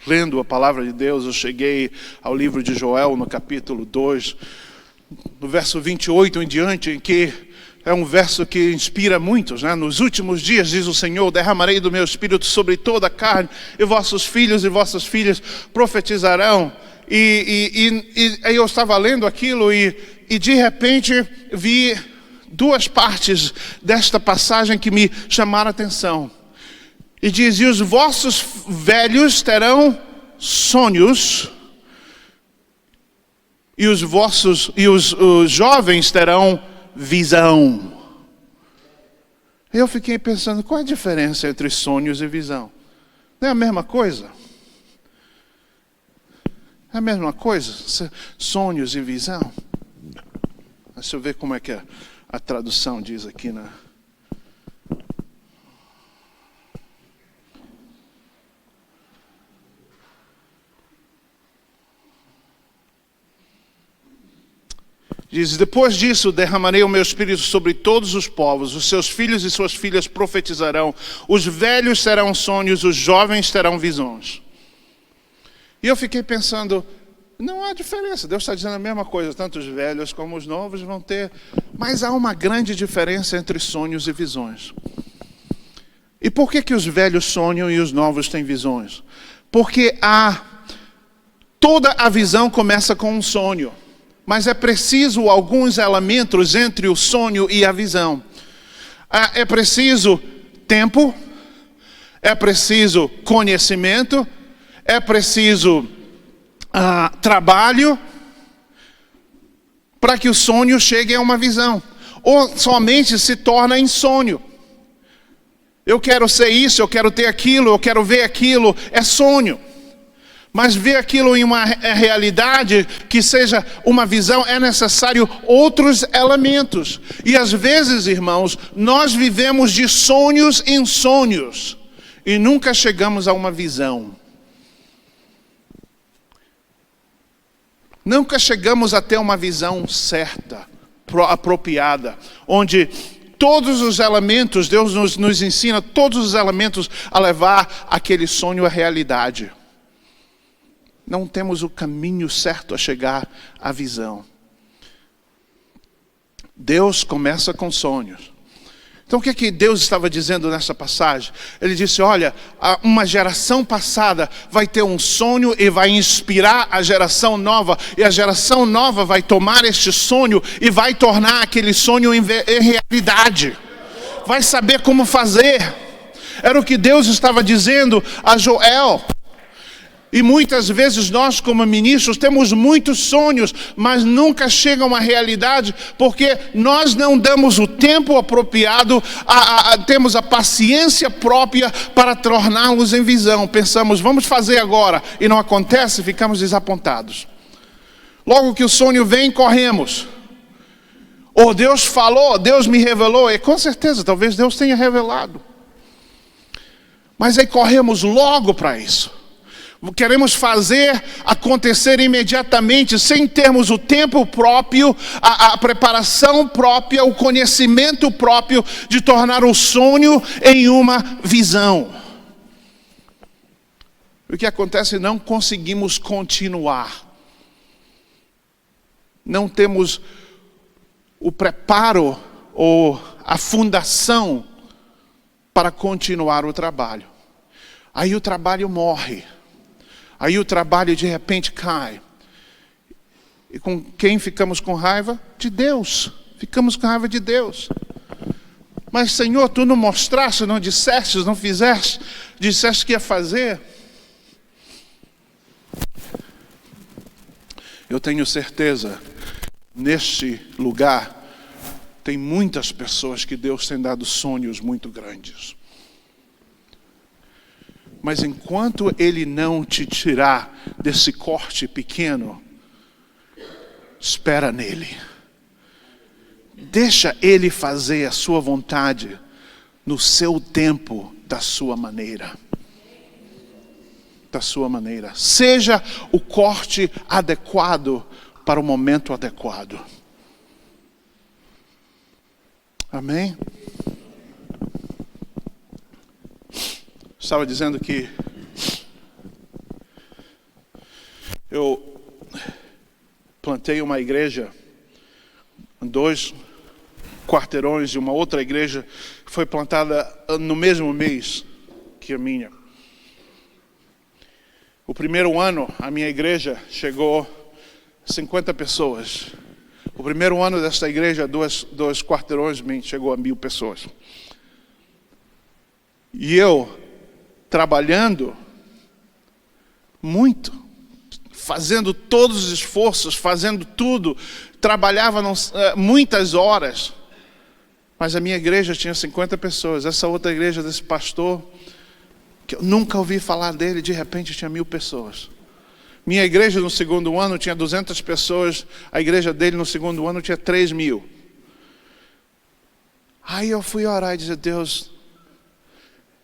lendo a palavra de Deus, eu cheguei ao livro de Joel, no capítulo 2, no verso 28 em diante, em que é um verso que inspira muitos, né? Nos últimos dias, diz o Senhor, derramarei do meu espírito sobre toda a carne, e vossos filhos e vossas filhas profetizarão. E aí eu estava lendo aquilo e de repente vi duas partes desta passagem que me chamaram a atenção. E diz, e os vossos velhos terão sonhos, e os jovens terão visão. Eu fiquei pensando, qual é a diferença entre sonhos e visão? Não é a mesma coisa? É a mesma coisa? Sonhos e visão? Deixa eu ver como é que a tradução diz aqui na... Diz, depois disso derramarei o meu espírito sobre todos os povos, os seus filhos e suas filhas profetizarão, os velhos terão sonhos, os jovens terão visões. E eu fiquei pensando, não há diferença, Deus está dizendo a mesma coisa, tanto os velhos como os novos vão ter, mas há uma grande diferença entre sonhos e visões. E por que os velhos sonham e os novos têm visões? Porque toda a visão começa com um sonho. Mas é preciso alguns elementos entre o sonho e a visão. É preciso tempo, é preciso conhecimento, é preciso trabalho para que o sonho chegue a uma visão. Ou somente se torna em sonho. Eu quero ser isso, eu quero ter aquilo, eu quero ver aquilo, é sonho. Mas ver aquilo em uma realidade que seja uma visão, é necessário outros elementos. E às vezes, irmãos, nós vivemos de sonhos em sonhos e nunca chegamos a uma visão. Nunca chegamos a ter uma visão certa, apropriada, onde todos os elementos, Deus nos ensina todos os elementos a levar aquele sonho à realidade. Não temos o caminho certo a chegar à visão. Deus começa com sonhos. Então o que é que Deus estava dizendo nessa passagem? Ele disse, olha, uma geração passada vai ter um sonho e vai inspirar a geração nova. E a geração nova vai tomar este sonho e vai tornar aquele sonho em realidade. Vai saber como fazer. Era o que Deus estava dizendo a Joel. E muitas vezes nós, como ministros, temos muitos sonhos, mas nunca chegam à realidade, porque nós não damos o tempo apropriado, temos a paciência própria para torná-los em visão. Pensamos, vamos fazer agora, e não acontece, ficamos desapontados. Logo que o sonho vem, corremos. Ou Deus falou, Deus me revelou, e com certeza, talvez Deus tenha revelado. Mas aí corremos logo para isso. Queremos fazer acontecer imediatamente, sem termos o tempo próprio, a preparação própria, o conhecimento próprio de tornar o sonho em uma visão. O que acontece? Não conseguimos continuar. Não temos o preparo ou a fundação para continuar o trabalho. Aí o trabalho morre. Aí o trabalho de repente cai. E com quem ficamos com raiva? De Deus. Ficamos com raiva de Deus. Mas Senhor, Tu não mostraste, não disseste, não fizeste, disseste que ia fazer. Eu tenho certeza, neste lugar, tem muitas pessoas que Deus tem dado sonhos muito grandes. Mas enquanto Ele não te tirar desse corte pequeno, espera nele. Deixa Ele fazer a sua vontade no seu tempo, da sua maneira. Da sua maneira. Seja o corte adequado para o momento adequado. Amém? Estava dizendo que eu plantei uma igreja, 2 quarteirões de uma outra igreja que foi plantada no mesmo mês que a minha. O primeiro ano, a minha igreja chegou a 50 pessoas. O primeiro ano desta igreja, 2 quarteirões, chegou a 1000 pessoas. E eu trabalhando muito, fazendo todos os esforços, fazendo tudo, trabalhava muitas horas, mas a minha igreja tinha 50 pessoas, essa outra igreja desse pastor, que eu nunca ouvi falar dele, de repente tinha 1000 pessoas. Minha igreja no segundo ano tinha 200 pessoas, a igreja dele no segundo ano tinha 3.000. Aí eu fui orar e dizer, Deus,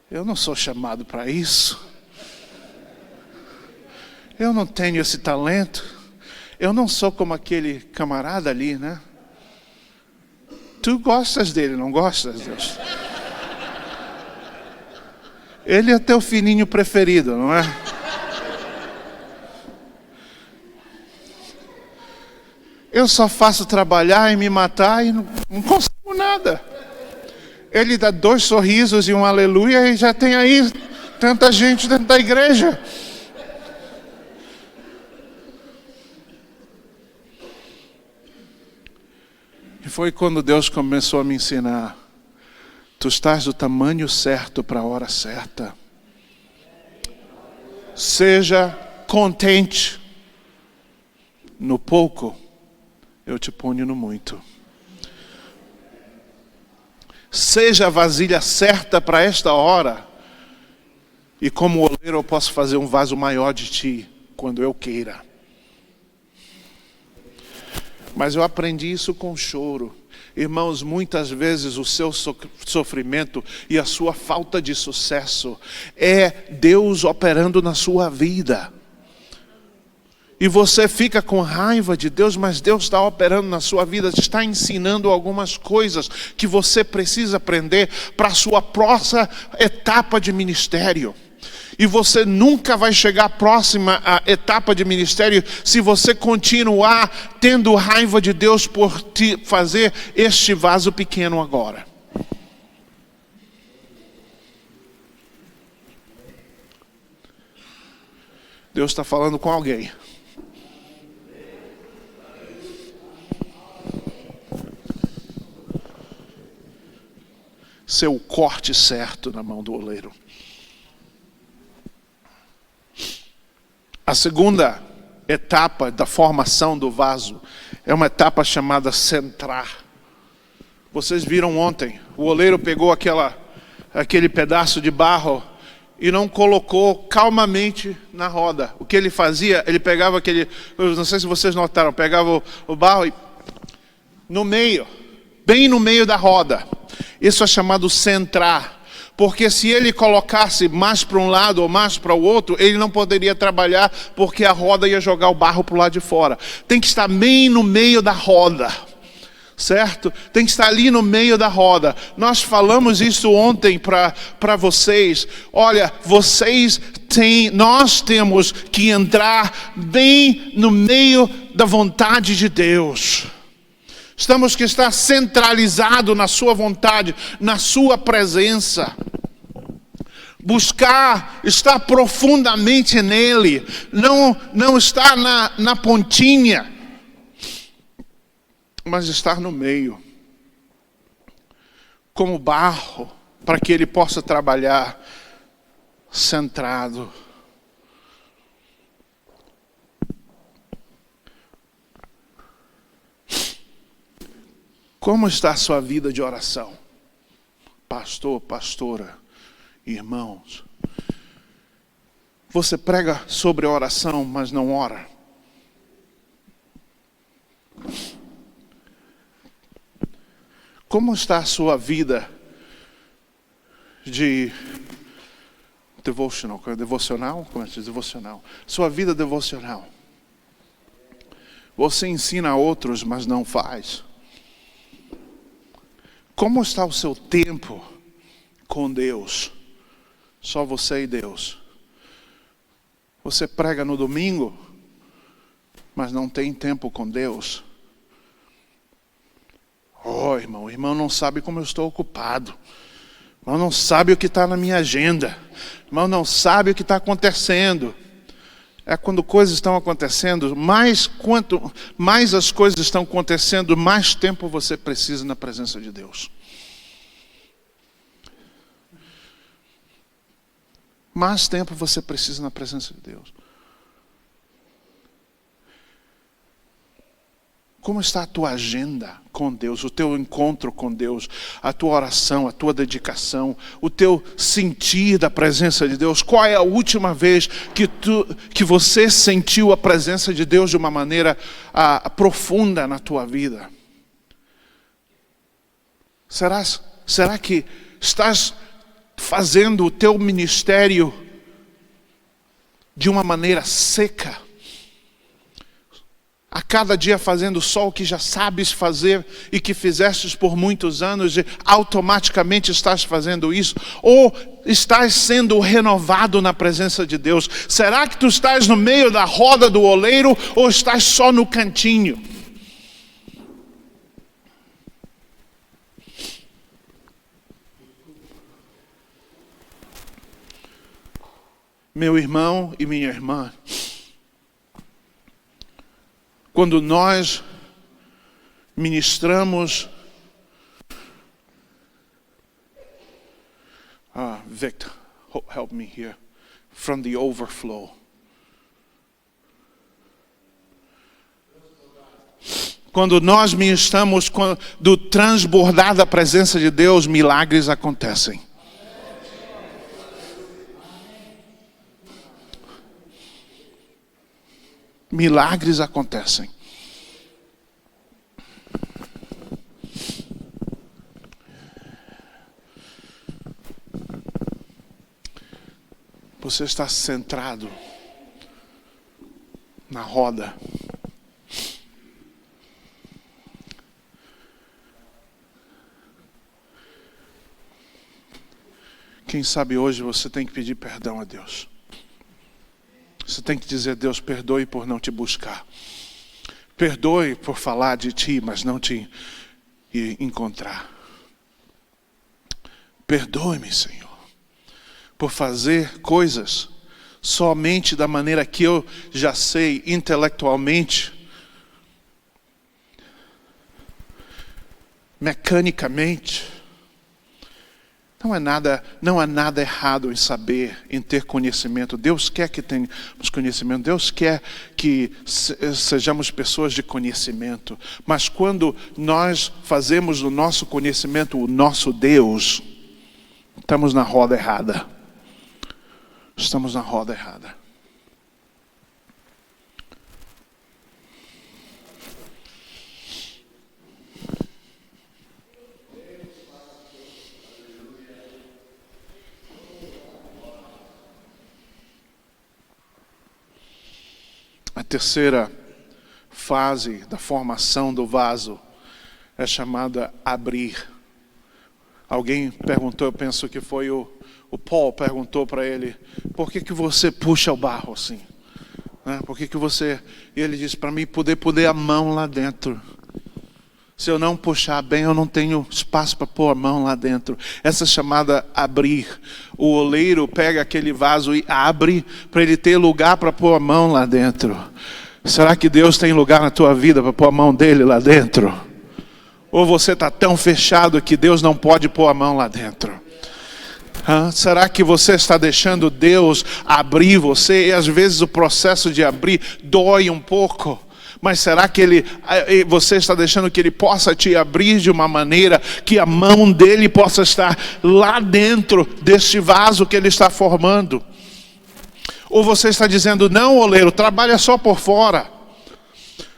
eu não sou chamado para isso. Eu não tenho esse talento. Eu não sou como aquele camarada ali, né? Tu gostas dele, não gostas, Deus? Ele é teu filhinho preferido, não é? Eu só faço trabalhar e me matar e não consigo nada. Ele dá 2 sorrisos e um aleluia e já tem aí tanta gente dentro da igreja. E foi quando Deus começou a me ensinar. Tu estás do tamanho certo para a hora certa. Seja contente. No pouco, eu te ponho no muito. Seja a vasilha certa para esta hora. E como oleiro eu posso fazer um vaso maior de ti, quando eu queira. Mas eu aprendi isso com choro. Irmãos, muitas vezes o seu sofrimento e a sua falta de sucesso é Deus operando na sua vida. E você fica com raiva de Deus, mas Deus está operando na sua vida, está ensinando algumas coisas que você precisa aprender para a sua próxima etapa de ministério. E você nunca vai chegar à próxima etapa de ministério se você continuar tendo raiva de Deus por te fazer este vaso pequeno agora. Deus está falando com alguém. Ser o corte certo na mão do oleiro. A segunda etapa da formação do vaso é uma etapa chamada centrar. Vocês viram ontem, o oleiro pegou aquele pedaço de barro e não colocou calmamente na roda. O que ele fazia, ele pegava eu não sei se vocês notaram, pegava o barro e no meio, bem no meio da roda. Isso é chamado centrar, porque se ele colocasse mais para um lado ou mais para o outro, ele não poderia trabalhar, porque a roda ia jogar o barro para o lado de fora. Tem que estar bem no meio da roda, certo? Tem que estar ali no meio da roda. Nós falamos isso ontem para vocês. Olha, nós temos que entrar bem no meio da vontade de Deus. Estamos que estar centralizado na sua vontade, na sua presença. Buscar, estar profundamente nele, não estar na pontinha, mas estar no meio, como barro, para que ele possa trabalhar centrado. Como está a sua vida de oração? Pastor, pastora, irmãos. Você prega sobre oração, mas não ora? Como está a sua vida de devocional? Como é que diz devocional? Sua vida devocional. Você ensina a outros, mas não faz. Como está o seu tempo com Deus? Só você e Deus. Você prega no domingo, mas não tem tempo com Deus. Oh, irmão, o irmão não sabe como eu estou ocupado. O irmão não sabe o que está na minha agenda. O irmão não sabe o que está acontecendo. É quando coisas estão acontecendo, quanto mais as coisas estão acontecendo, mais tempo você precisa na presença de Deus. Mais tempo você precisa na presença de Deus. Como está a tua agenda com Deus, o teu encontro com Deus, a tua oração, a tua dedicação, o teu sentir da presença de Deus? Qual é a última vez que você sentiu a presença de Deus de uma maneira profunda na tua vida? Será que estás fazendo o teu ministério de uma maneira seca? A cada dia fazendo só o que já sabes fazer e que fizestes por muitos anos e automaticamente estás fazendo isso? Ou estás sendo renovado na presença de Deus? Será que tu estás no meio da roda do oleiro ou estás só no cantinho? Meu irmão e minha irmã, quando nós ministramos, Victor, help me here, from the overflow. Quando nós ministramos do transbordar da presença de Deus, milagres acontecem. Milagres acontecem. Você está centrado na roda. Quem sabe hoje você tem que pedir perdão a Deus. Você tem que dizer: Deus, perdoe por não te buscar. Perdoe por falar de ti, mas não te encontrar. Perdoe-me, Senhor, por fazer coisas somente da maneira que eu já sei intelectualmente, mecanicamente. Não há nada errado em saber, em ter conhecimento. Deus quer que tenhamos conhecimento. Deus quer que sejamos pessoas de conhecimento. Mas quando nós fazemos do nosso conhecimento o nosso Deus, estamos na roda errada. Estamos na roda errada. A terceira fase da formação do vaso é chamada abrir. Alguém perguntou, eu penso que foi o Paul, perguntou para ele, por que você puxa o barro assim? Por que você... E ele disse, para mim poder a mão lá dentro. Se eu não puxar bem, eu não tenho espaço para pôr a mão lá dentro. Essa é chamada abrir. O oleiro pega aquele vaso e abre para ele ter lugar para pôr a mão lá dentro. Será que Deus tem lugar na tua vida para pôr a mão dele lá dentro? Ou você está tão fechado que Deus não pode pôr a mão lá dentro? Será que você está deixando Deus abrir você? E às vezes o processo de abrir dói um pouco. Mas será que você está deixando que Ele possa te abrir de uma maneira que a mão dEle possa estar lá dentro deste vaso que Ele está formando? Ou você está dizendo, não, oleiro, trabalha só por fora.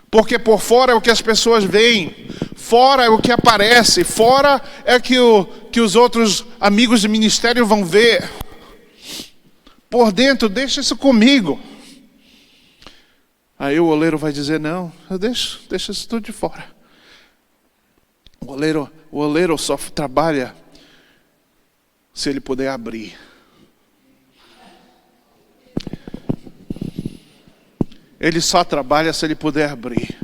Porque por fora é o que as pessoas veem. Fora é o que aparece. Fora é que os outros amigos de ministério vão ver. Por dentro, deixa isso comigo. Aí o oleiro vai dizer, não, eu deixo isso tudo de fora. O oleiro só trabalha se ele puder abrir. Ele só trabalha se ele puder abrir.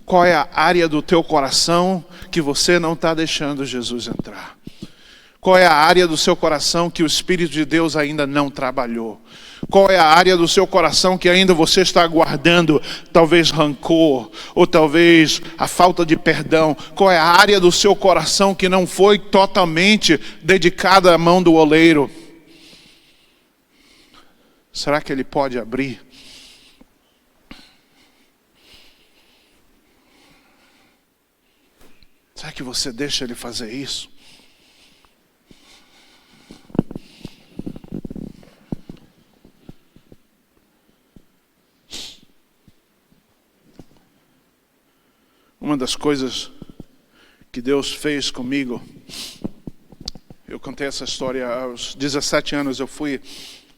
Qual é a área do teu coração que você não está deixando Jesus entrar? Qual é a área do seu coração que o Espírito de Deus ainda não trabalhou? Qual é a área do seu coração que ainda você está guardando? Talvez rancor, ou talvez a falta de perdão. Qual é a área do seu coração que não foi totalmente dedicada à mão do oleiro? Será que ele pode abrir? Será que você deixa ele fazer isso? Uma das coisas que Deus fez comigo, eu contei essa história aos 17 anos, eu fui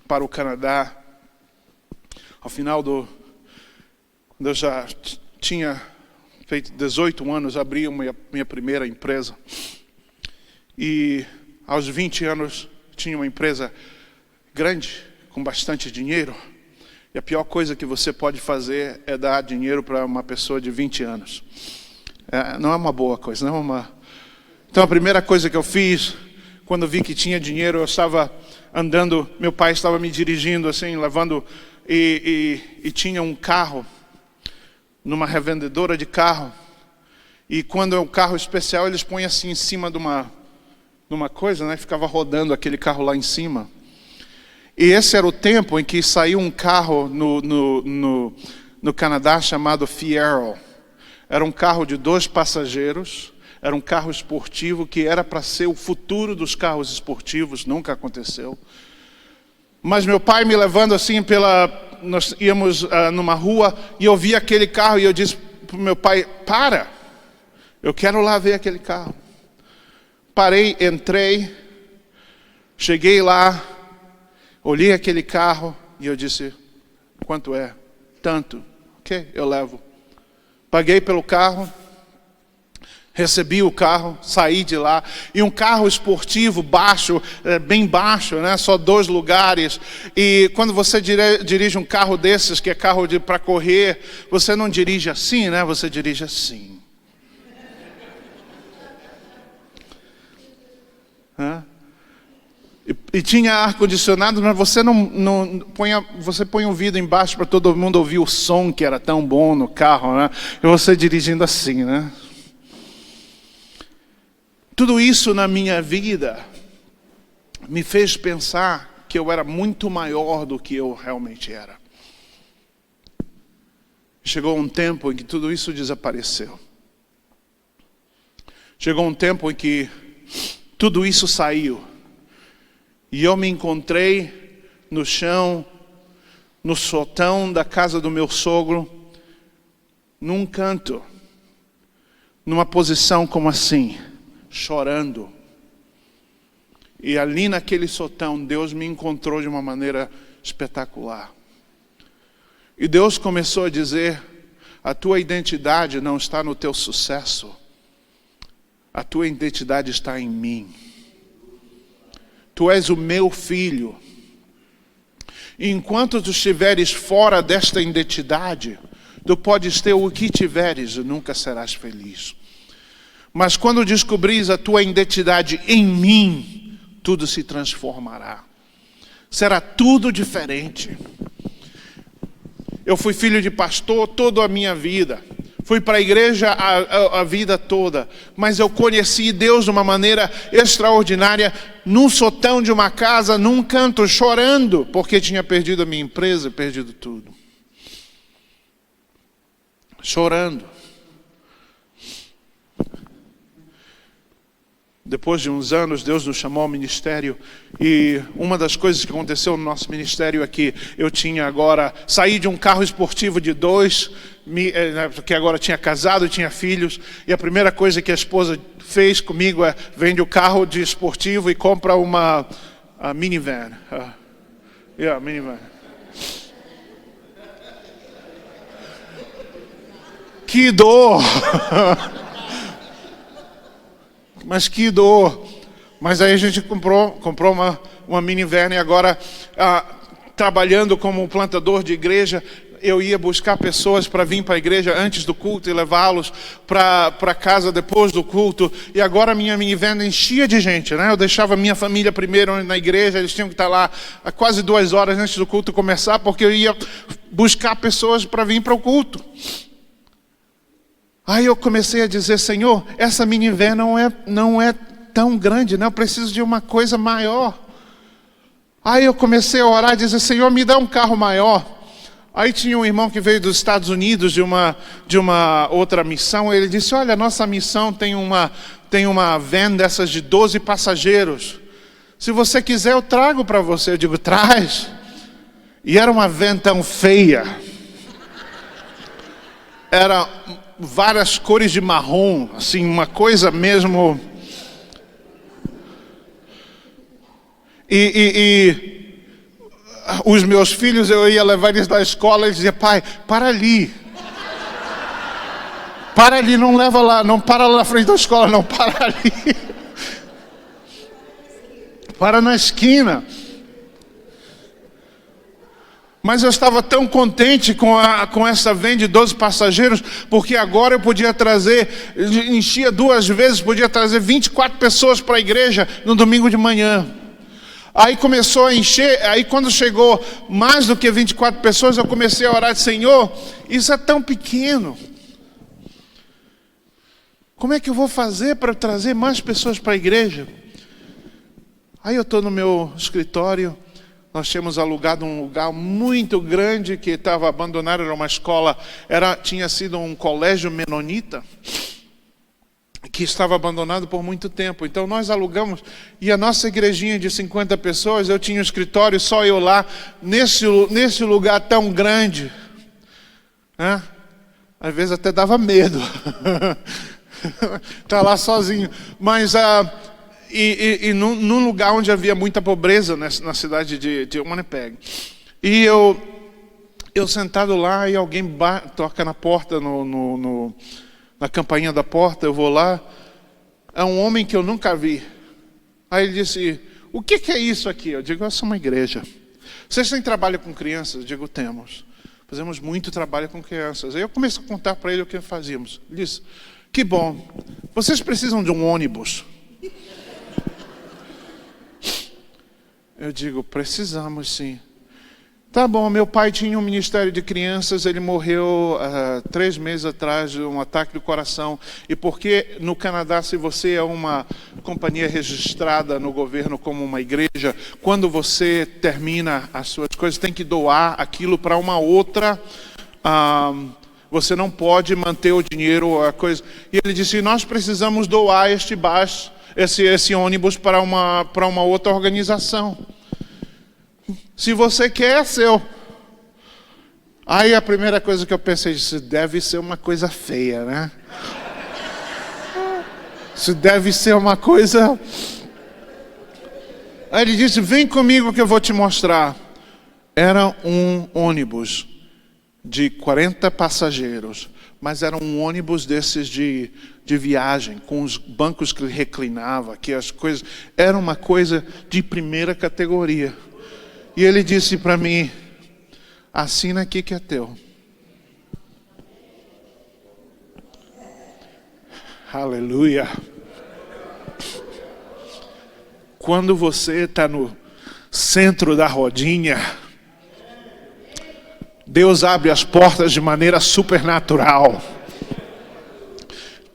para o Canadá. Ao final quando eu já tinha feito 18 anos, abri minha primeira empresa. E aos 20 anos, tinha uma empresa grande, com bastante dinheiro. E a pior coisa que você pode fazer é dar dinheiro para uma pessoa de 20 anos. Não é uma boa coisa, não é uma... Então a primeira coisa que eu fiz, quando vi que tinha dinheiro, eu estava andando, meu pai estava me dirigindo assim, levando, e tinha um carro, numa revendedora de carro. E quando é um carro especial, eles põem assim em cima de uma coisa, né? Ficava rodando aquele carro lá em cima. E esse era o tempo em que saiu um carro no Canadá chamado Fiero. Era um carro de 2 passageiros, era um carro esportivo que era para ser o futuro dos carros esportivos, nunca aconteceu. Mas meu pai me levando assim nós íamos numa rua e eu vi aquele carro e eu disse para o meu pai, para, eu quero lá ver aquele carro. Parei, entrei, cheguei lá, olhei aquele carro e eu disse, quanto é? Tanto. Ok, eu levo. Paguei pelo carro, recebi o carro, saí de lá. E um carro esportivo baixo, bem baixo, né? Só 2 lugares. E quando você dirige um carro desses, que é carro para correr, você não dirige assim, né? Você dirige assim. E tinha ar-condicionado, mas você você põe o vidro embaixo para todo mundo ouvir o som que era tão bom no carro, né? E você dirigindo assim, né? Tudo isso na minha vida me fez pensar que eu era muito maior do que eu realmente era. Chegou um tempo em que tudo isso desapareceu. Chegou um tempo em que tudo isso saiu. E eu me encontrei no chão, no sótão da casa do meu sogro, num canto, numa posição como assim, chorando. E ali naquele sótão, Deus me encontrou de uma maneira espetacular. E Deus começou a dizer: a tua identidade não está no teu sucesso, a tua identidade está em mim. Tu és o meu filho. E enquanto tu estiveres fora desta identidade, tu podes ter o que tiveres e nunca serás feliz. Mas quando descobris a tua identidade em mim, tudo se transformará. Será tudo diferente. Eu fui filho de pastor toda a minha vida. Fui para a igreja a vida toda. Mas eu conheci Deus de uma maneira extraordinária, num sótão de uma casa, num canto, chorando, porque tinha perdido a minha empresa, perdido tudo. Chorando. Depois de uns anos, Deus nos chamou ao ministério, e uma das coisas que aconteceu no nosso ministério é que eu tinha agora, saí de um carro esportivo de 2, porque agora tinha casado e tinha filhos, e a primeira coisa que a esposa fez comigo é, vende o carro de esportivo e compra uma minivan. Minivan. Que dor! Mas que dor. Mas aí a gente comprou uma minivan, e agora, trabalhando como plantador de igreja, eu ia buscar pessoas para vir para a igreja antes do culto e levá-los para casa depois do culto. E agora a minha minivan enchia de gente, né? Eu deixava a minha família primeiro na igreja, eles tinham que estar lá a quase 2 horas antes do culto começar, porque eu ia buscar pessoas para vir para o culto. Aí eu comecei a dizer: Senhor, essa minivan não é tão grande, né? Eu preciso de uma coisa maior. Aí eu comecei a orar e dizer: Senhor, me dá um carro maior. Aí tinha um irmão que veio dos Estados Unidos de uma outra missão. Ele disse: olha, a nossa missão tem uma van dessas de 12 passageiros. Se você quiser, eu trago para você. Eu digo: traz. E era uma van tão feia. Era várias cores de marrom, assim, uma coisa mesmo. E os meus filhos, eu ia levar eles da escola, eles diziam: pai, para ali. Para ali, não leva lá, não para lá na frente da escola, não, para ali. Para na esquina. Mas eu estava tão contente com essa van de 12 passageiros, porque agora eu podia trazer, enchia 2 vezes, podia trazer 24 pessoas para a igreja no domingo de manhã. Aí começou a encher, aí quando chegou mais do que 24 pessoas, eu comecei a orar: Senhor, isso é tão pequeno. Como é que eu vou fazer para trazer mais pessoas para a igreja? Aí eu estou no meu escritório. Nós tínhamos alugado um lugar muito grande que estava abandonado, era uma escola, tinha sido um colégio menonita, que estava abandonado por muito tempo. Então nós alugamos, e a nossa igrejinha de 50 pessoas, eu tinha um escritório, só eu lá, nesse lugar tão grande, né? Às vezes até dava medo, estar lá sozinho, mas num lugar onde havia muita pobreza, na cidade de Winnipeg. E eu sentado lá, e alguém toca na porta, na campainha da porta. Eu vou lá, é um homem que eu nunca vi. Aí ele disse: o que é isso aqui? Eu digo: essa é uma igreja. Vocês têm trabalho com crianças? Eu digo: temos. Fazemos muito trabalho com crianças. Aí eu comecei a contar para ele o que fazíamos. Ele disse: que bom, vocês precisam de um ônibus. Eu digo, precisamos sim. Tá bom, meu pai tinha um ministério de crianças, ele morreu 3 meses atrás de um ataque do coração. E porque no Canadá, se você é uma companhia registrada no governo como uma igreja, quando você termina as suas coisas, tem que doar aquilo para uma outra... você não pode manter o dinheiro, a coisa. E ele disse, nós precisamos doar este bus, esse ônibus para uma outra organização. Se você quer, é seu. Aí a primeira coisa que eu pensei, isso deve ser uma coisa feia, né? Isso deve ser uma coisa... Aí ele disse, vem comigo que eu vou te mostrar. Era um ônibus de 40 passageiros, mas era um ônibus desses de viagem, com os bancos que reclinava, que as coisas... Era uma coisa de primeira categoria. E ele disse para mim, assina aqui que é teu. Aleluia. Quando você está no centro da rodinha, Deus abre as portas de maneira supernatural.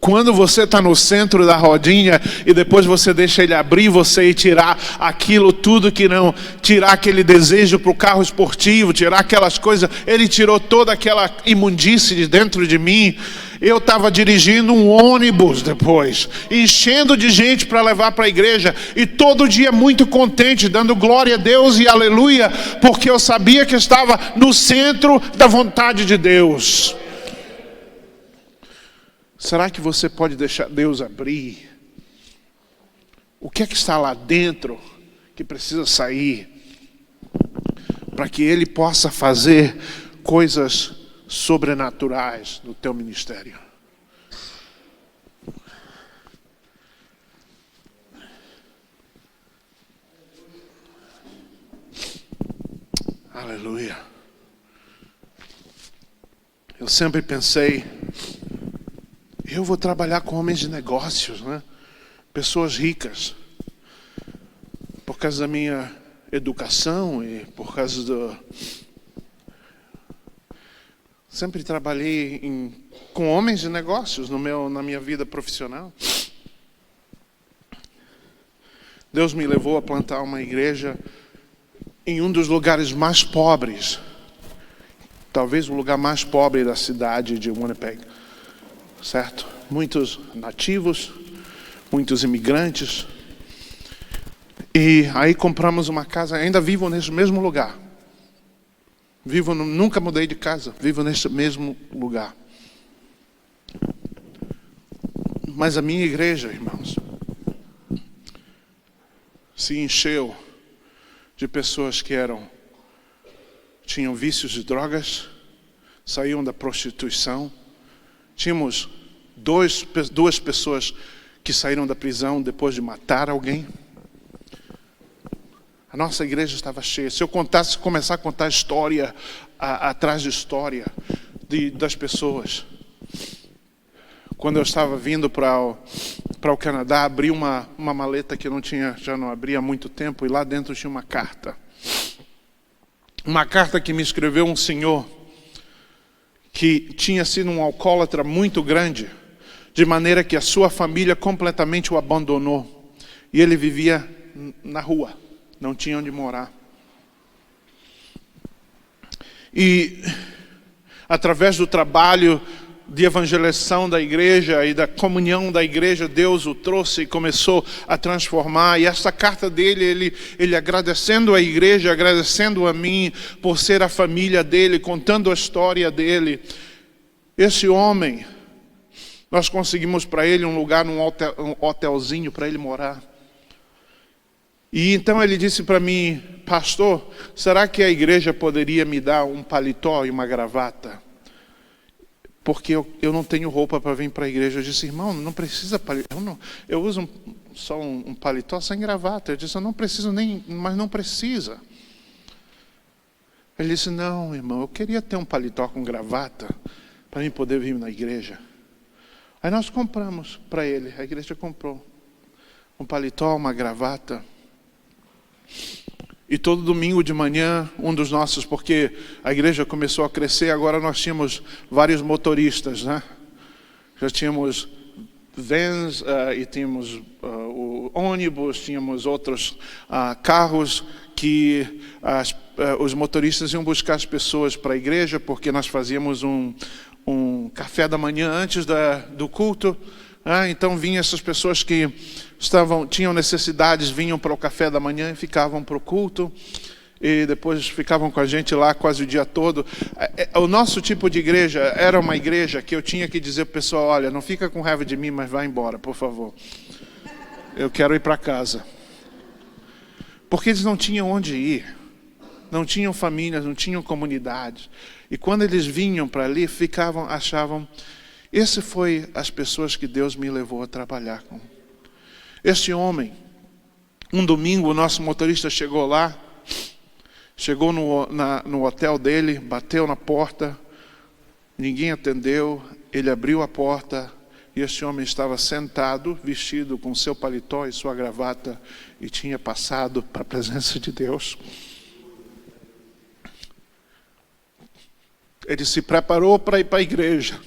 Quando você está no centro da rodinha e depois você deixa ele abrir você e tirar aquilo tudo que não... Tirar aquele desejo para o carro esportivo, tirar aquelas coisas... Ele tirou toda aquela imundície de dentro de mim. Eu estava dirigindo um ônibus depois, enchendo de gente para levar para a igreja. E todo dia muito contente, dando glória a Deus e aleluia, porque eu sabia que estava no centro da vontade de Deus. Será que você pode deixar Deus abrir? O que é que está lá dentro que precisa sair? Para que Ele possa fazer coisas sobrenaturais no teu ministério. Aleluia. Eu sempre pensei... Eu vou trabalhar com homens de negócios, né? Pessoas ricas. Por causa da minha educação e por causa do... Sempre trabalhei com homens de negócios na minha vida profissional. Deus me levou a plantar uma igreja em um dos lugares mais pobres. Talvez o lugar mais pobre da cidade de Winnipeg. Certo? Muitos nativos, muitos imigrantes. E aí compramos uma casa, ainda vivo nesse mesmo lugar. Nunca mudei de casa, vivo nesse mesmo lugar. Mas a minha igreja, irmãos, se encheu de pessoas que tinham vícios de drogas, saíam da prostituição. Tínhamos duas pessoas que saíram da prisão depois de matar alguém. A nossa igreja estava cheia. Se eu começar a contar história atrás de história das pessoas. Quando eu estava vindo para o Canadá, abri uma maleta que já não abria há muito tempo, e lá dentro tinha uma carta. Uma carta que me escreveu um senhor que tinha sido um alcoólatra muito grande, de maneira que a sua família completamente o abandonou. E ele vivia na rua, não tinha onde morar. E através do trabalho de evangelização da igreja e da comunhão da igreja, Deus o trouxe e começou a transformar. E essa carta dele, ele agradecendo a igreja, agradecendo a mim por ser a família dele, contando a história dele. Esse homem, nós conseguimos para ele um lugar, um hotelzinho para ele morar. E então ele disse para mim, pastor, será que a igreja poderia me dar um paletó e uma gravata? Porque eu não tenho roupa para vir para a igreja. Eu disse, irmão, não precisa paletó. Eu uso só um paletó sem gravata. Eu disse, eu não preciso mas não precisa. Ele disse, não, irmão, eu queria ter um paletó com gravata para mim poder vir na igreja. Aí nós compramos para ele, a igreja comprou um paletó, uma gravata. E todo domingo de manhã, um dos nossos, porque a igreja começou a crescer, agora nós tínhamos vários motoristas, né? Já tínhamos vans e tínhamos o ônibus, tínhamos outros carros que os motoristas iam buscar as pessoas para a igreja, porque nós fazíamos um café da manhã antes do culto. Então vinham essas pessoas que tinham necessidades, vinham para o café da manhã e ficavam para o culto. E depois ficavam com a gente lá quase o dia todo. O nosso tipo de igreja era uma igreja que eu tinha que dizer para o pessoal: olha, não fica com raiva de mim, mas vai embora, por favor. Eu quero ir para casa. Porque eles não tinham onde ir. Não tinham famílias, não tinham comunidades. E quando eles vinham para ali, achavam... Esse foi as pessoas que Deus me levou a trabalhar com. Este homem, um domingo, o nosso motorista chegou lá, chegou no hotel dele, bateu na porta, ninguém atendeu, ele abriu a porta e este homem estava sentado, vestido com seu paletó e sua gravata, e tinha passado para a presença de Deus. Ele se preparou para ir para a igreja.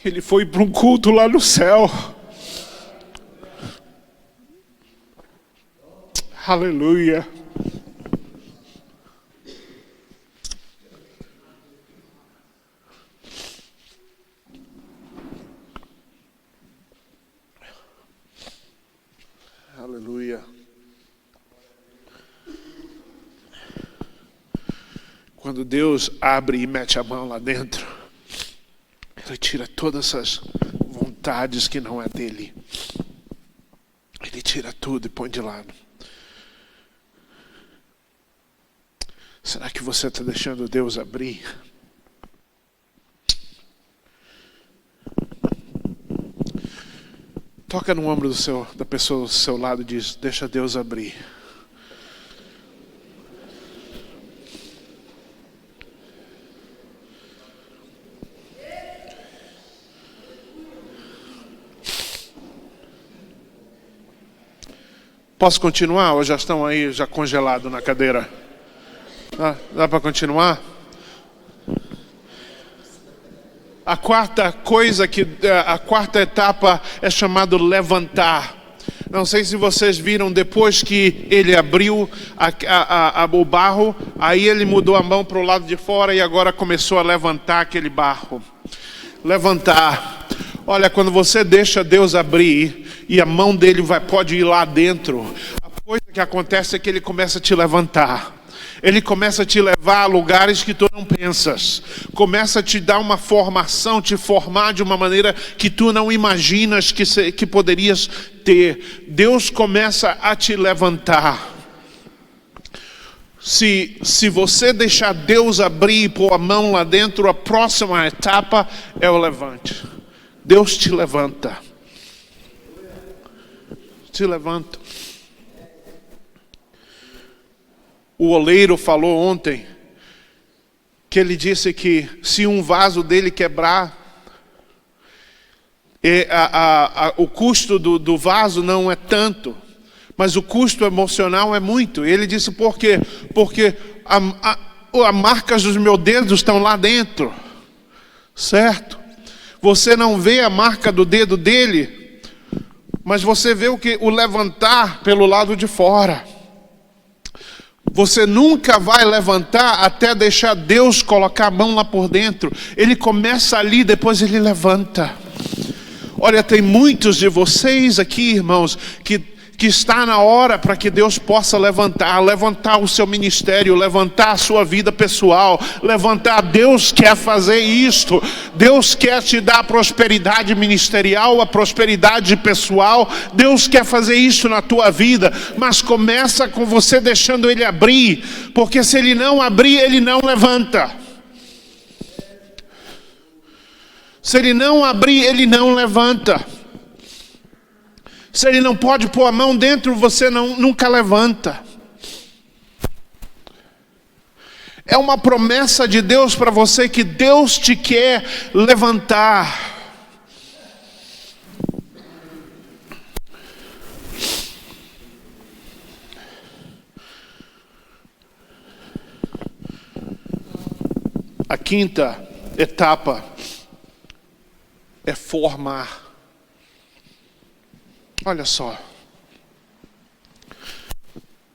Ele foi para um culto lá no céu. Aleluia. Aleluia. Quando Deus abre e mete a mão lá dentro, Ele tira todas as vontades que não é dele. Ele tira tudo e põe de lado. Será que você está deixando Deus abrir? Toca no ombro da pessoa do seu lado e diz: deixa Deus abrir. Posso continuar ou já estão aí já congelados na cadeira? Dá para continuar? A quarta etapa é chamado levantar. Não sei se vocês viram, depois que ele abriu o barro, aí ele mudou a mão para o lado de fora e agora começou a levantar aquele barro. Levantar. Olha, quando você deixa Deus abrir e a mão dele pode ir lá dentro, a coisa que acontece é que ele começa a te levantar. Ele começa a te levar a lugares que tu não pensas. Começa a te dar uma formação, te formar de uma maneira que tu não imaginas que poderias ter. Deus começa a te levantar. Se você deixar Deus abrir e pôr a mão lá dentro, a próxima etapa é o levante. Deus te levanta. Te levanta. O oleiro falou ontem que ele disse que se um vaso dele quebrar, o custo do vaso não é tanto, mas o custo emocional é muito. Ele disse: por quê? Porque as marcas dos meus dedos estão lá dentro, certo? Você não vê a marca do dedo dele, mas você vê o levantar pelo lado de fora. Você nunca vai levantar até deixar Deus colocar a mão lá por dentro. Ele começa ali, depois ele levanta. Olha, tem muitos de vocês aqui, irmãos, que está na hora para que Deus possa levantar o seu ministério, levantar a sua vida pessoal, levantar. Deus quer fazer isto. Deus quer te dar a prosperidade ministerial, a prosperidade pessoal. Deus quer fazer isso na tua vida, mas começa com você deixando Ele abrir, porque se Ele não abrir, Ele não levanta. Se Ele não abrir, Ele não levanta. Se Ele não pode pôr a mão dentro, você nunca levanta. É uma promessa de Deus para você que Deus te quer levantar. A quinta etapa é formar. Olha só.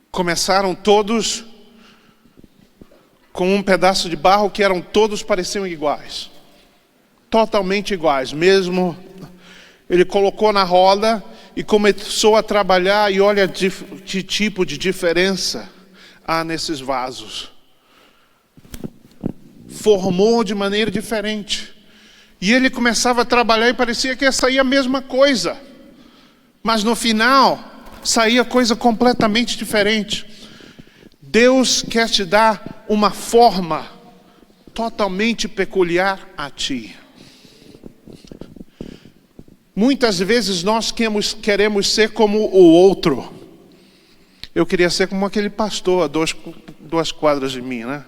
Começaram todos com um pedaço de barro que todos pareciam iguais. Totalmente iguais. Mesmo ele colocou na roda e começou a trabalhar, e olha que tipo de diferença há nesses vasos. Formou de maneira diferente. E ele começava a trabalhar e parecia que ia sair a mesma coisa. Mas no final, saía coisa completamente diferente. Deus quer te dar uma forma totalmente peculiar a ti. Muitas vezes nós queremos ser como o outro. Eu queria ser como aquele pastor a duas quadras de mim, né?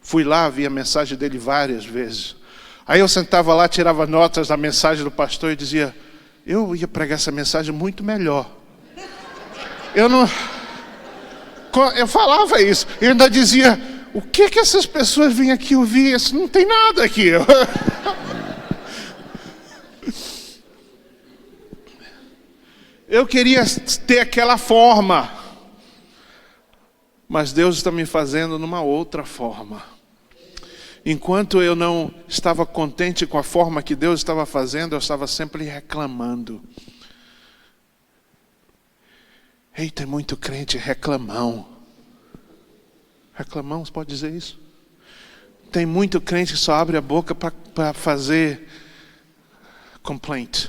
Fui lá, vi a mensagem dele várias vezes. Aí eu sentava lá, tirava notas da mensagem do pastor e dizia: eu ia pregar essa mensagem muito melhor. Eu falava isso. Eu ainda dizia: o que essas pessoas vêm aqui ouvir? Isso não tem nada aqui. Eu queria ter aquela forma, mas Deus está me fazendo numa outra forma. Enquanto eu não estava contente com a forma que Deus estava fazendo, eu estava sempre reclamando. Ei, tem muito crente reclamão. Reclamão, você pode dizer isso? Tem muito crente que só abre a boca para fazer complaint.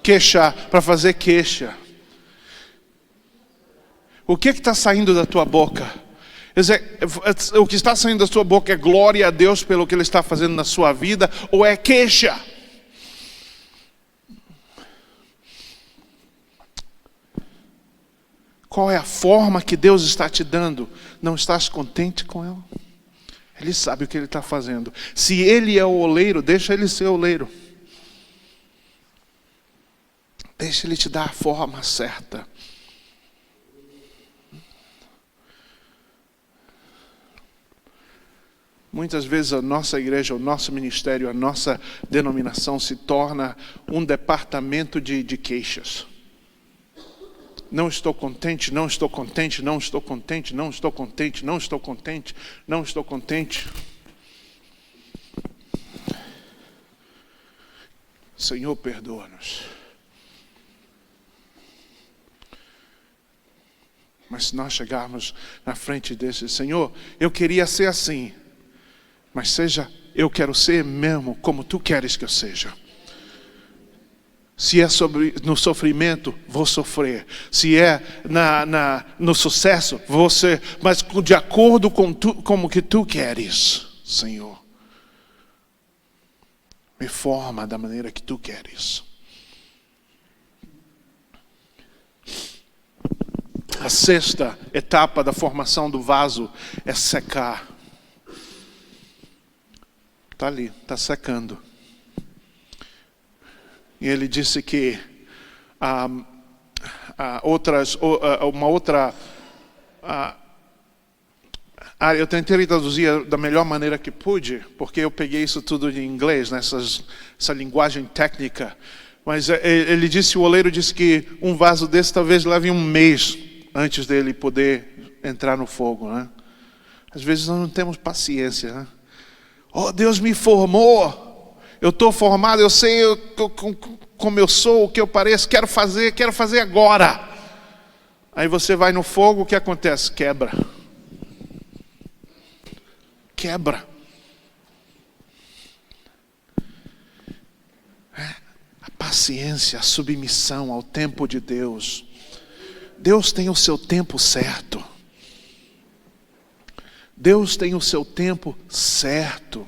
Queixar, para fazer queixa. O que está saindo da tua boca? Quer dizer, o que está saindo da tua boca é glória a Deus pelo que Ele está fazendo na sua vida, ou é queixa? Qual é a forma que Deus está te dando? Não estás contente com ela? Ele sabe o que Ele está fazendo. Se Ele é o oleiro, deixa Ele ser oleiro. Deixa Ele te dar a forma certa. Muitas vezes a nossa igreja, o nosso ministério, a nossa denominação se torna um departamento de queixas. Não estou contente, não estou contente, não estou contente, não estou contente, não estou contente, não estou contente. Senhor, perdoa-nos. Mas se nós chegarmos na frente desse: Senhor, eu queria ser assim, mas eu quero ser mesmo como Tu queres que eu seja. Se é no sofrimento, vou sofrer. Se é no sucesso, vou ser, mas de acordo com como que Tu queres, Senhor. Me forma da maneira que Tu queres. A sexta etapa da formação do vaso é secar. Está ali, está secando. E ele disse que eu tentei traduzir da melhor maneira que pude, porque eu peguei isso tudo em inglês, essa linguagem técnica. Mas o oleiro disse que um vaso desse talvez leve um mês antes dele poder entrar no fogo, né? Às vezes nós não temos paciência, né? Oh, Deus me formou, eu estou formado, eu sei como eu sou, o que eu pareço, quero fazer agora. Aí você vai no fogo, o que acontece? Quebra. A paciência, a submissão ao tempo de Deus. Deus tem o seu tempo certo. Deus tem o seu tempo certo.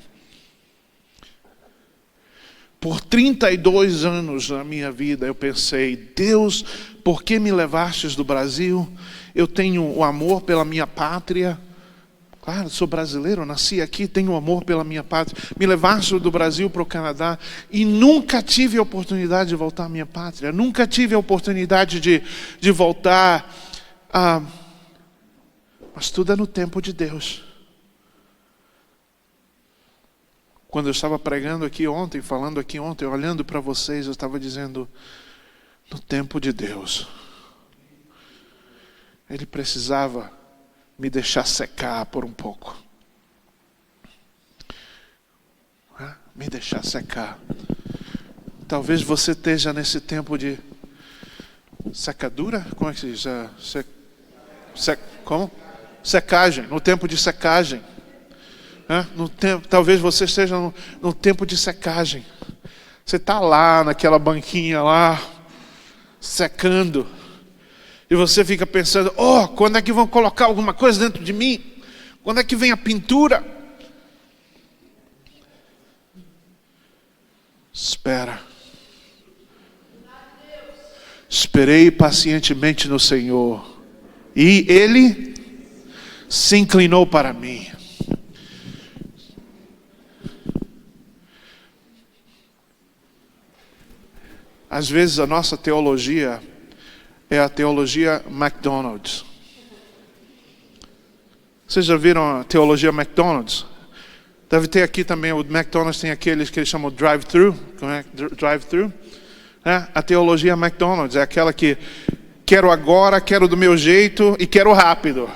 Por 32 anos na minha vida eu pensei: Deus, por que me levastes do Brasil? Eu tenho o amor pela minha pátria. Claro, sou brasileiro, nasci aqui, tenho amor pela minha pátria. Me levaste do Brasil para o Canadá e nunca tive a oportunidade de voltar à minha pátria. Nunca tive a oportunidade de voltar. Mas tudo é no tempo de Deus. Quando eu estava pregando aqui ontem, falando aqui ontem, olhando para vocês, eu estava dizendo, no tempo de Deus, Ele precisava me deixar secar por um pouco. Me deixar secar. Talvez você esteja nesse tempo de secadura? Como é que se diz? Como? Secagem, no tempo de secagem. Talvez você esteja no tempo de secagem. Você está lá naquela banquinha lá, secando. E você fica pensando, quando é que vão colocar alguma coisa dentro de mim? Quando é que vem a pintura? Espera. Esperei pacientemente no Senhor, e Ele se inclinou para mim. Às vezes a nossa teologia é a teologia McDonald's. Vocês já viram a teologia McDonald's? Deve ter aqui também, o McDonald's tem aqueles que eles chamam drive-thru. Como é? Drive-thru. A teologia McDonald's é aquela que quero agora, quero do meu jeito e quero rápido.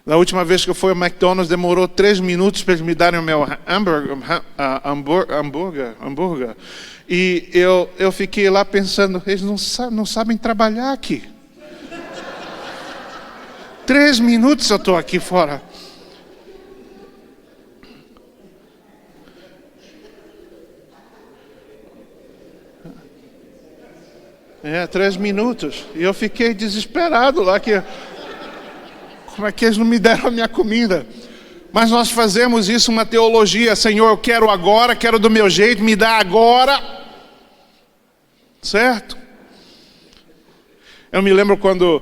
Na última vez que eu fui ao McDonald's, demorou 3 minutos para eles me darem o meu hambúrguer. E eu fiquei lá pensando, eles não sabem trabalhar aqui. 3 minutos eu estou aqui fora. 3 minutos. E eu fiquei desesperado lá, como é que eles não me deram a minha comida? Mas nós fazemos isso uma teologia. Senhor, eu quero agora, quero do meu jeito, me dá agora. Certo? Eu me lembro quando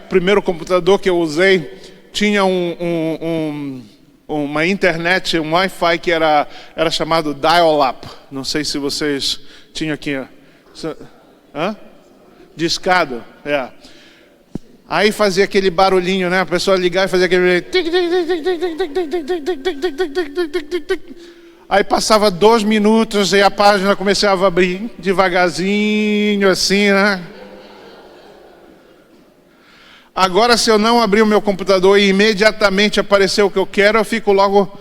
primeiro computador que eu usei tinha uma internet, um Wi-Fi que era chamado dial-up. Não sei se vocês tinham aqui. Discado, Aí fazia aquele barulhinho, né? A pessoa ligava e fazia aquele... Aí passava 2 minutos e a página começava a abrir devagarzinho, assim, né? Agora, se eu não abrir o meu computador e imediatamente aparecer o que eu quero, eu fico logo...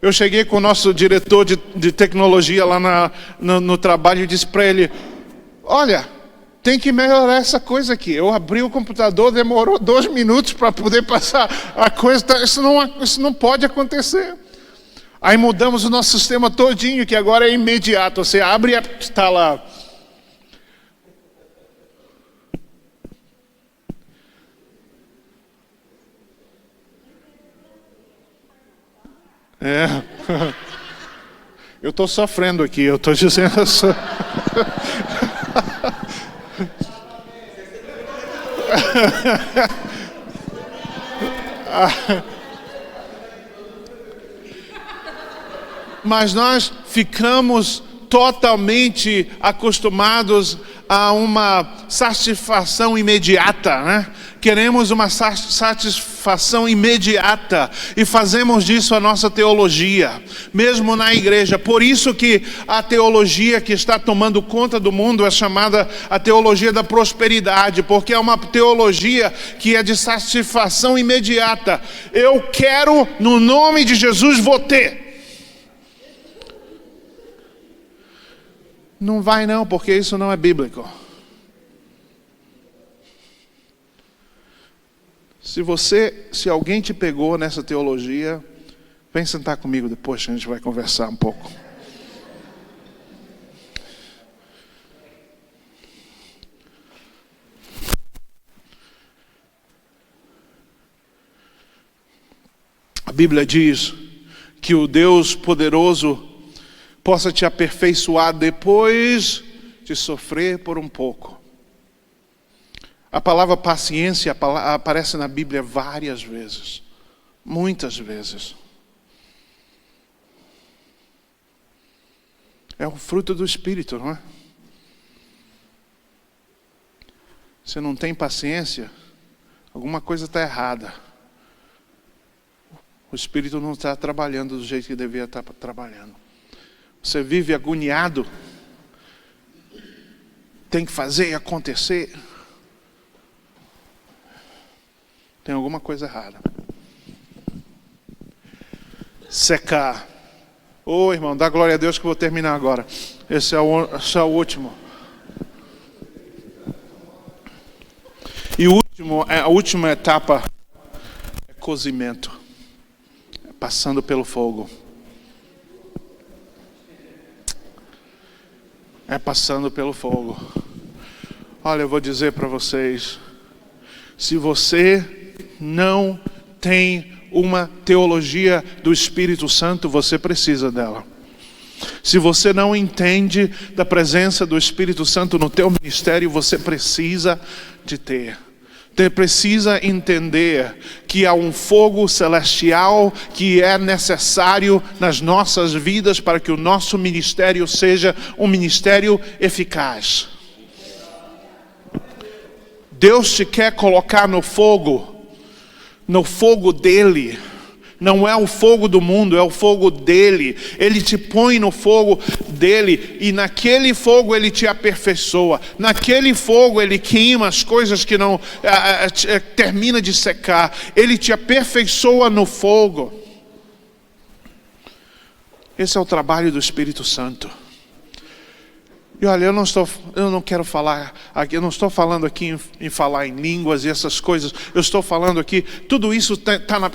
Eu cheguei com o nosso diretor de tecnologia lá no trabalho e disse para ele, olha, tem que melhorar essa coisa aqui. Eu abri o computador, demorou 2 minutos para poder passar a coisa. Isso não pode acontecer. Aí mudamos o nosso sistema todinho, que agora é imediato. Você abre e está lá. Eu estou sofrendo aqui, eu estou dizendo Mas nós ficamos totalmente acostumados a uma satisfação imediata, né? Queremos uma satisfação imediata e fazemos disso a nossa teologia, mesmo na igreja. Por isso que a teologia que está tomando conta do mundo é chamada a teologia da prosperidade, porque é uma teologia que é de satisfação imediata. Eu quero, no nome de Jesus, vou ter. Não vai não, porque isso não é bíblico. Se alguém te pegou nessa teologia, vem sentar comigo depois, a gente vai conversar um pouco. A Bíblia diz que o Deus poderoso possa te aperfeiçoar depois de sofrer por um pouco. A palavra paciência aparece na Bíblia várias vezes, muitas vezes. É o fruto do Espírito, não é? Se não tem paciência, alguma coisa está errada. O Espírito não está trabalhando do jeito que devia estar trabalhando. Você vive agoniado. Tem que fazer e acontecer. Tem alguma coisa errada. Secar. Ô irmão, dá glória a Deus que eu vou terminar agora. Esse é o último. E a última etapa é cozimento. É passando pelo fogo. É passando pelo fogo. Olha, eu vou dizer para vocês. Se você não tem uma teologia do Espírito Santo, você precisa dela. Se você não entende da presença do Espírito Santo no teu ministério, você precisa de ter. Você precisa entender que há um fogo celestial que é necessário nas nossas vidas para que o nosso ministério seja um ministério eficaz. Deus te quer colocar no fogo dele. Não é o fogo do mundo, é o fogo dele. Ele te põe no fogo dele e naquele fogo ele te aperfeiçoa. Naquele fogo ele queima as coisas que não termina de secar. Ele te aperfeiçoa no fogo. Esse é o trabalho do Espírito Santo. E olha, eu não quero falar aqui, eu não estou falando aqui em falar em línguas e essas coisas. Eu estou falando aqui, tudo isso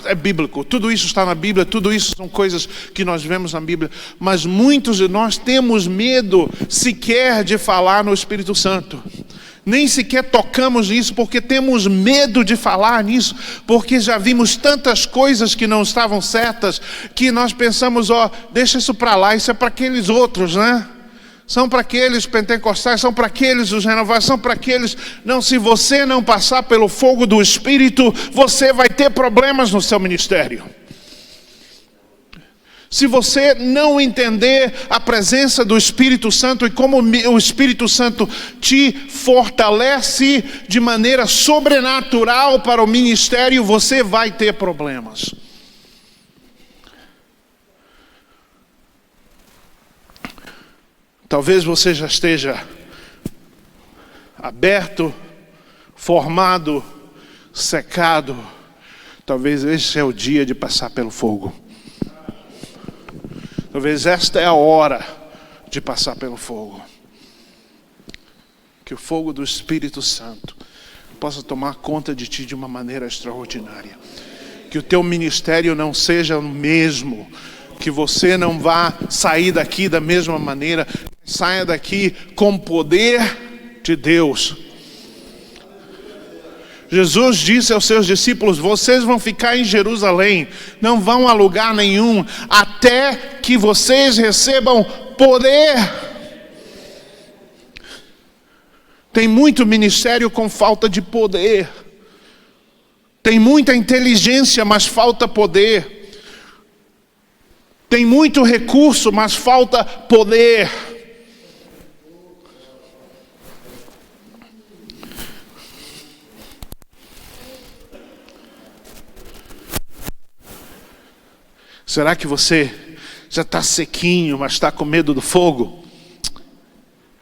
é bíblico, tudo isso está na Bíblia, tudo isso são coisas que nós vemos na Bíblia. Mas muitos de nós temos medo sequer de falar no Espírito Santo. Nem sequer tocamos nisso porque temos medo de falar nisso, porque já vimos tantas coisas que não estavam certas, que nós pensamos, deixa isso para lá, isso é para aqueles outros, né? São para aqueles pentecostais, são para aqueles os renovados, são para aqueles... Não, se você não passar pelo fogo do Espírito, você vai ter problemas no seu ministério. Se você não entender a presença do Espírito Santo e como o Espírito Santo te fortalece de maneira sobrenatural para o ministério, você vai ter problemas. Talvez você já esteja aberto, formado, secado. Talvez esse é o dia de passar pelo fogo. Talvez esta é a hora de passar pelo fogo. Que o fogo do Espírito Santo possa tomar conta de ti de uma maneira extraordinária. Que o teu ministério não seja o mesmo. Que você não vá sair daqui da mesma maneira. Saia daqui com o poder de Deus. Jesus disse aos seus discípulos: vocês vão ficar em Jerusalém, não vão a lugar nenhum, até que vocês recebam poder. Tem muito ministério com falta de poder. Tem muita inteligência, mas falta poder. Tem muito recurso, mas falta poder. Será que você já está sequinho, mas está com medo do fogo?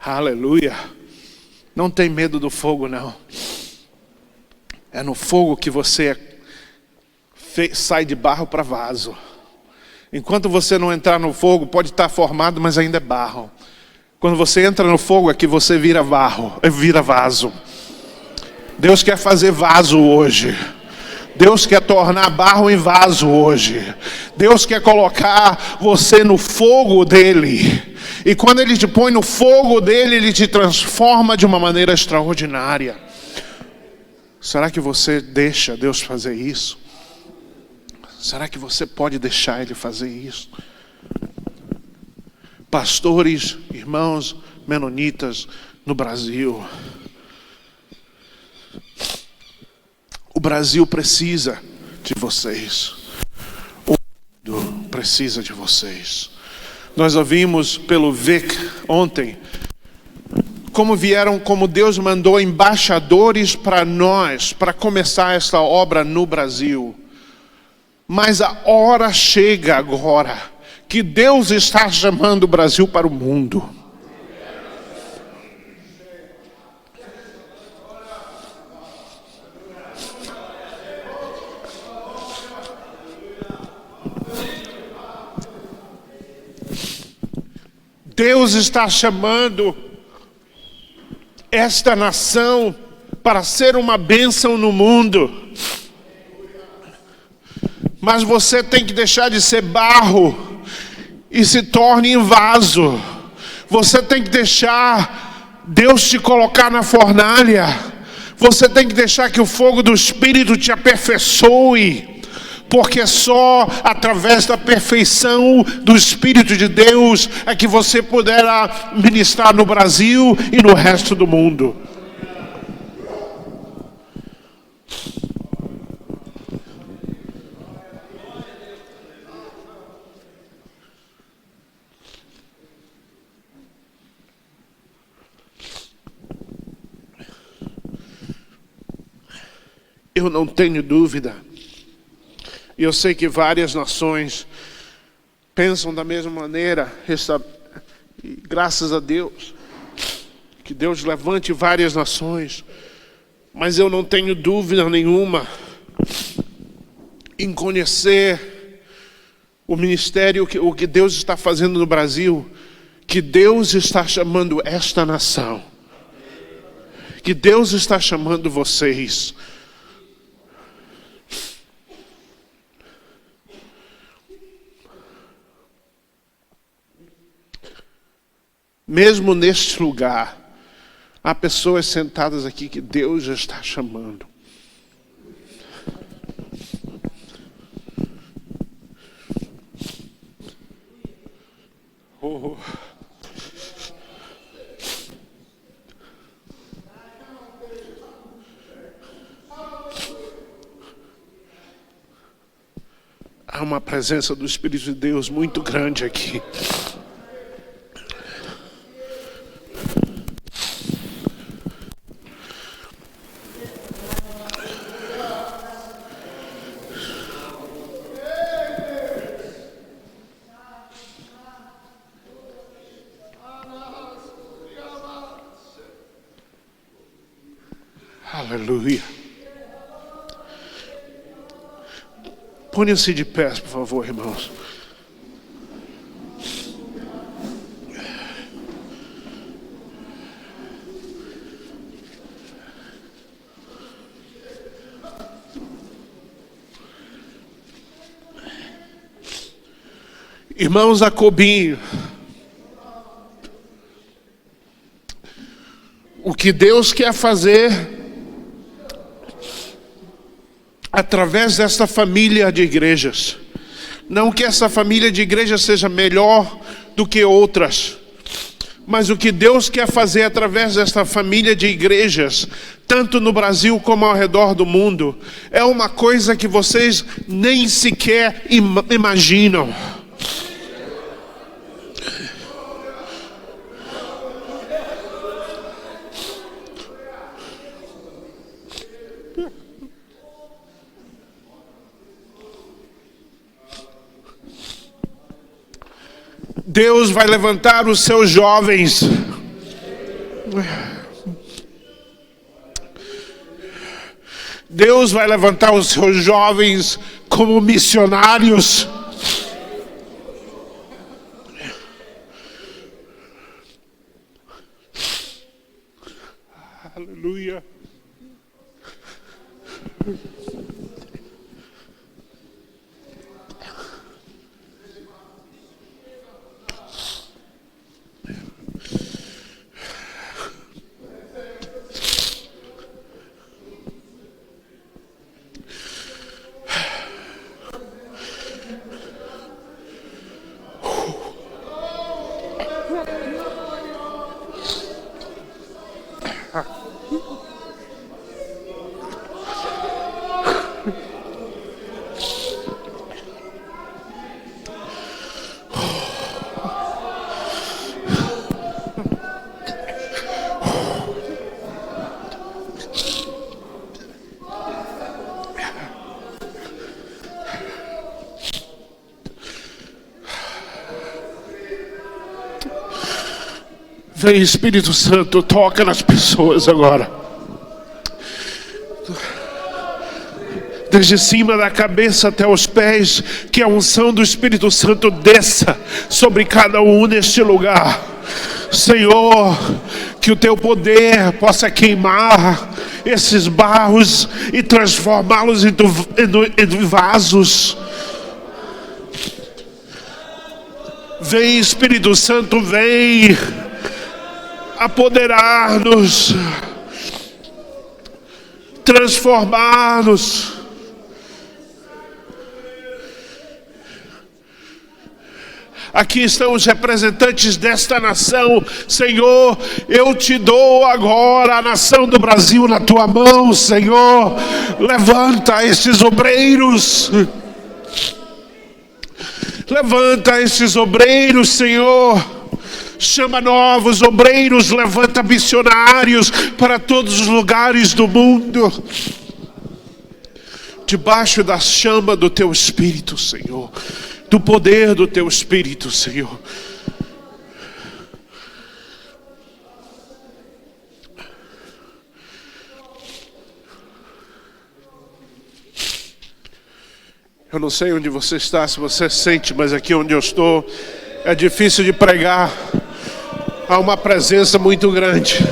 Aleluia. Não tem medo do fogo, não. É no fogo que você sai de barro para vaso. Enquanto você não entrar no fogo, pode estar formado, mas ainda é barro. Quando você entra no fogo, é que você vira vaso. Deus quer fazer vaso hoje. Deus quer tornar barro em vaso hoje. Deus quer colocar você no fogo dele. E quando ele te põe no fogo dele, ele te transforma de uma maneira extraordinária. Será que você deixa Deus fazer isso? Será que você pode deixar ele fazer isso? Pastores, irmãos menonitas no Brasil. O Brasil precisa de vocês. O mundo precisa de vocês. Nós ouvimos pelo Vic ontem como Deus mandou embaixadores para nós, para começar essa obra no Brasil. Mas a hora chega agora que Deus está chamando o Brasil para o mundo. Deus está chamando esta nação para ser uma bênção no mundo. Mas você tem que deixar de ser barro e se torne em vaso. Você tem que deixar Deus te colocar na fornalha. Você tem que deixar que o fogo do Espírito te aperfeiçoe. Porque só através da perfeição do Espírito de Deus é que você poderá ministrar no Brasil e no resto do mundo. Eu não tenho dúvida. Eu sei que várias nações pensam da mesma maneira. E graças a Deus, que Deus levante várias nações. Mas eu não tenho dúvida nenhuma em conhecer o ministério, o que Deus está fazendo no Brasil. Que Deus está chamando esta nação. Que Deus está chamando vocês. Mesmo neste lugar, há pessoas sentadas aqui que Deus já está chamando. Oh. Há uma presença do Espírito de Deus muito grande aqui. Aleluia. Ponham-se de pé, por favor, irmãos. Irmãos Jacobinho, o que Deus quer fazer através desta família de igrejas, não que essa família de igrejas seja melhor do que outras, mas o que Deus quer fazer através desta família de igrejas, tanto no Brasil como ao redor do mundo, é uma coisa que vocês nem sequer imaginam. Deus vai levantar os seus jovens. Deus vai levantar os seus jovens como missionários. Aleluia. Vem, Espírito Santo, toca nas pessoas agora. Desde cima da cabeça até os pés, que a unção do Espírito Santo desça sobre cada um neste lugar. Senhor, que o teu poder possa queimar esses barros e transformá-los em vasos. Vem, Espírito Santo, vem apoderar-nos, transformar-nos. Aqui estão os representantes desta nação. Senhor, eu te dou agora a nação do Brasil na tua mão, Senhor. Levanta estes obreiros. Levanta estes obreiros, Senhor. Chama novos obreiros, levanta missionários para todos os lugares do mundo. Debaixo da chama do teu Espírito, Senhor. Do poder do teu Espírito, Senhor. Eu não sei onde você está, se você sente, mas aqui onde eu estou é difícil de pregar. Há uma presença muito grande.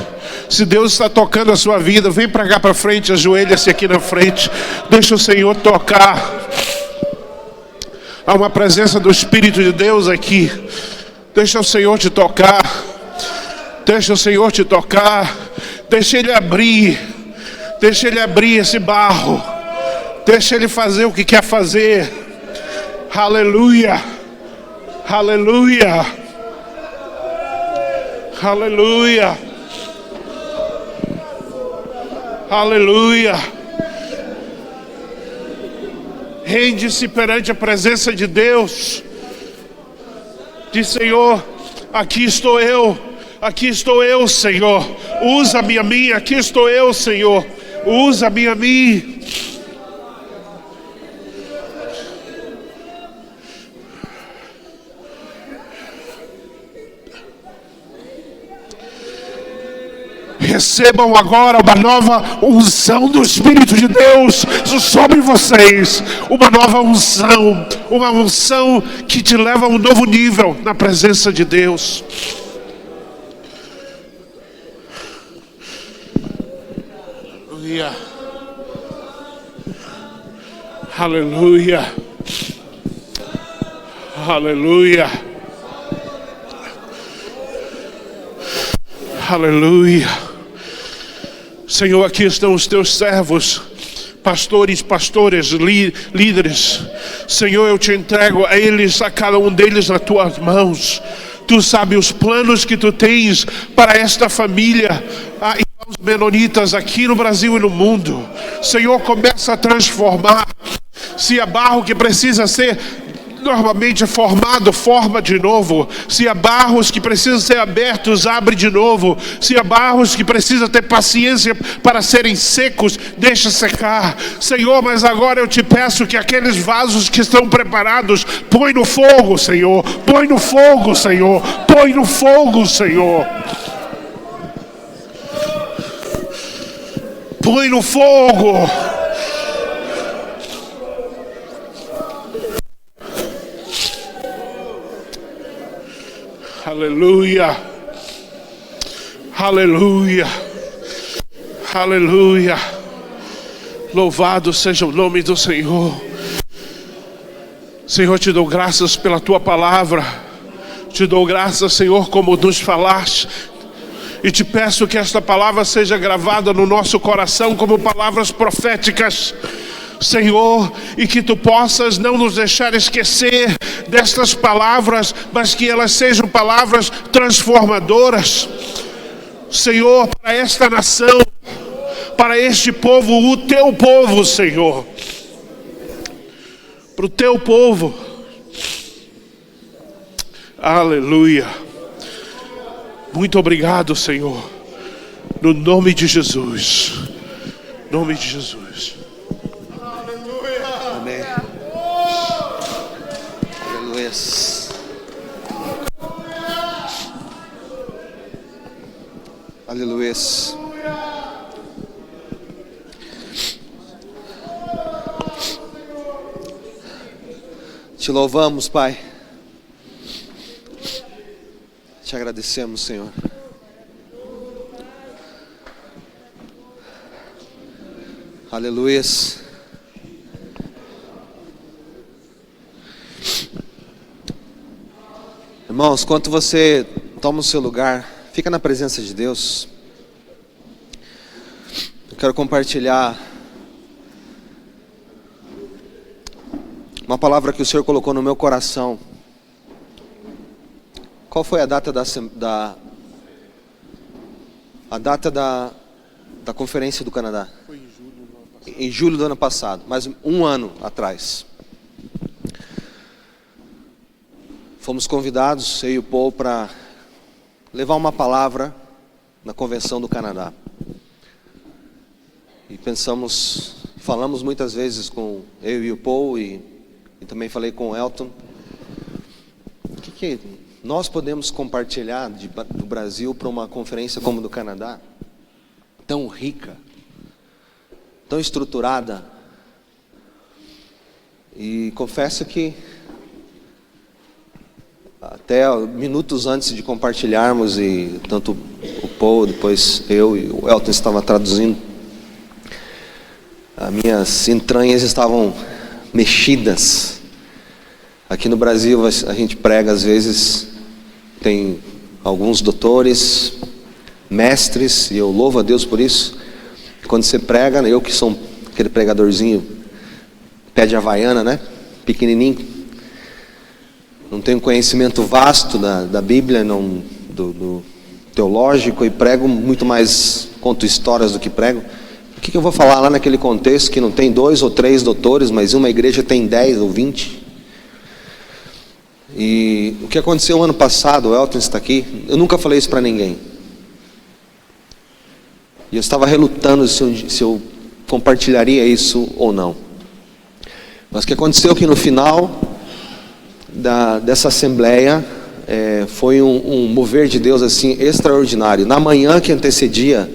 Se Deus está tocando a sua vida, vem para cá para frente, ajoelha-se aqui na frente. Deixa o Senhor tocar. Há uma presença do Espírito de Deus aqui. Deixa o Senhor te tocar. Deixa o Senhor te tocar. Deixa Ele abrir. Deixa Ele abrir esse barro. Deixa Ele fazer o que quer fazer. Aleluia. Aleluia. Aleluia. Aleluia. Rende-se perante a presença de Deus. Diz: Senhor, aqui estou eu, Senhor. Usa-me a mim, aqui estou eu, Senhor. Usa-me a mim. Recebam agora uma nova unção do Espírito de Deus sobre vocês. Uma nova unção. Uma unção que te leva a um novo nível na presença de Deus. Aleluia. Aleluia. Aleluia. Aleluia. Senhor, aqui estão os teus servos, pastores, pastoras, líderes. Senhor, eu te entrego a eles, a cada um deles nas tuas mãos. Tu sabes os planos que tu tens para esta família, os menonitas aqui no Brasil e no mundo. Senhor, começa a transformar. Se há barro que precisa ser normalmente formado, forma de novo. Se há barros que precisam ser abertos, abre de novo. Se há barros que precisam ter paciência para serem secos, deixa secar. Senhor, mas agora eu te peço que aqueles vasos que estão preparados, põe no fogo, Senhor. Põe no fogo, Senhor. Põe no fogo, Senhor. Põe no fogo. Aleluia. Aleluia. Aleluia. Louvado seja o nome do Senhor. Senhor, te dou graças pela tua palavra. Te dou graças, Senhor, como nos falaste. E te peço que esta palavra seja gravada no nosso coração como palavras proféticas, Senhor, e que tu possas não nos deixar esquecer destas palavras, mas que elas sejam palavras transformadoras, Senhor, para esta nação, para este povo, o teu povo, Senhor, para o teu povo. Aleluia. Muito obrigado, Senhor, no nome de Jesus. Em nome de Jesus. Amém. Aleluia. Aleluia. Te louvamos, Pai. Te agradecemos, Senhor. Aleluia. Irmãos, enquanto você toma o seu lugar, fica na presença de Deus. Eu quero compartilhar uma palavra que o Senhor colocou no meu coração. Qual foi a data da conferência do Canadá? Foi em julho do ano passado. Em julho do ano passado, mais um ano atrás. Fomos convidados, eu e o Paul, para levar uma palavra na convenção do Canadá. E falamos muitas vezes com eu e o Paul, e também falei com o Elton. O que nós podemos compartilhar do Brasil para uma conferência como a do Canadá? Tão rica, tão estruturada. E confesso que até minutos antes de compartilharmos, e tanto o Paul, depois eu e o Elton estava traduzindo, as minhas entranhas estavam mexidas. Aqui no Brasil a gente prega, às vezes tem alguns doutores, mestres, e eu louvo a Deus por isso. Quando você prega, eu que sou aquele pregadorzinho pé de havaiana, né, pequenininho, não tenho conhecimento vasto da Bíblia, do teológico, e prego muito mais, conto histórias do que prego. O que eu vou falar lá naquele contexto que não tem 2 ou 3 doutores, mas uma igreja tem 10 ou 20? E o que aconteceu ano passado, o Elton está aqui, eu nunca falei isso para ninguém. E eu estava relutando se eu compartilharia isso ou não. Mas o que aconteceu é que no final dessa assembleia foi um mover de Deus assim extraordinário. Na manhã que antecedia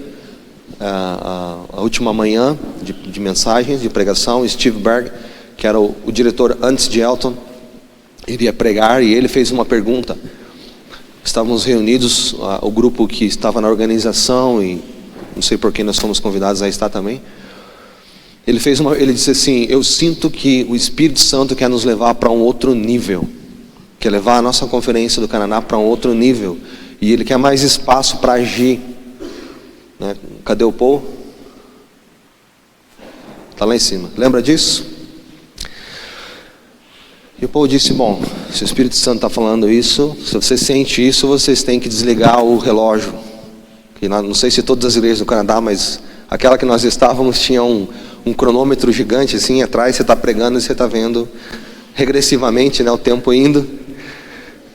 a última manhã de mensagens, de pregação, Steve Berg, que era o diretor antes de Elton, iria pregar, e ele fez uma pergunta. Estávamos reunidos, o grupo que estava na organização, e não sei por que nós fomos convidados a estar também. Ele disse assim: eu sinto que o Espírito Santo quer nos levar para um outro nível, quer levar a nossa conferência do Canadá para um outro nível, e Ele quer mais espaço para agir, né? Cadê o Paul? Está lá em cima, lembra disso? E o Paul disse: bom, se o Espírito Santo está falando isso, se você sente isso, vocês têm que desligar o relógio. Que não sei se todas as igrejas do Canadá, mas aquela que nós estávamos tinha um cronômetro gigante assim atrás. Você está pregando e você está vendo regressivamente, né, o tempo indo,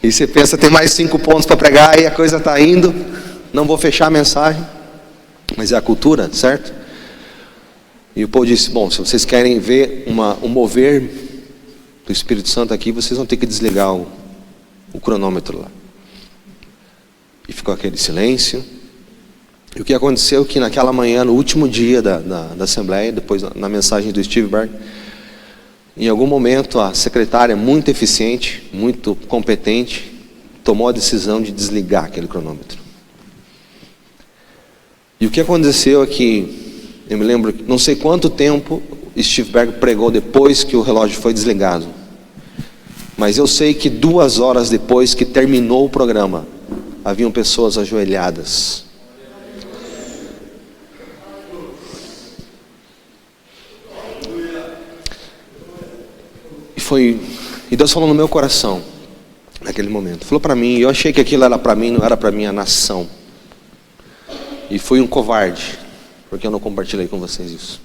e você pensa, tem mais 5 pontos para pregar, e a coisa está indo, não vou fechar a mensagem. Mas é a cultura, certo? E o Paul disse: bom, se vocês querem ver um mover do Espírito Santo aqui, vocês vão ter que desligar o cronômetro lá. E ficou aquele silêncio. E o que aconteceu é que naquela manhã, no último dia da assembleia, depois na mensagem do Steve Berg, em algum momento a secretária, muito eficiente, muito competente, tomou a decisão de desligar aquele cronômetro. E o que aconteceu é que, eu me lembro, não sei quanto tempo Steve Berg pregou depois que o relógio foi desligado, mas eu sei que 2 horas depois que terminou o programa, haviam pessoas ajoelhadas. E Deus falou no meu coração naquele momento, falou para mim, e eu achei que aquilo era para mim, não era para minha nação, e fui um covarde, porque eu não compartilhei com vocês isso.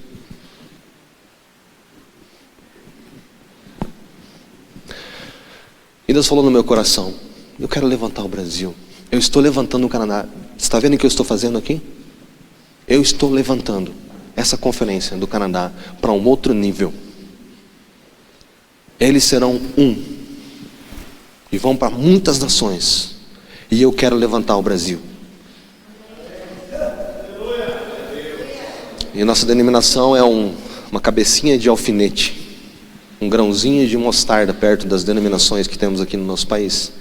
E Deus falou no meu coração: eu quero levantar o Brasil, eu estou levantando o Canadá. Você está vendo o que eu estou fazendo aqui? Eu estou levantando essa conferência do Canadá para um outro nível. Eles serão e vão para muitas nações, e eu quero levantar o Brasil. E a nossa denominação é uma cabecinha de alfinete, um grãozinho de mostarda perto das denominações que temos aqui no nosso país.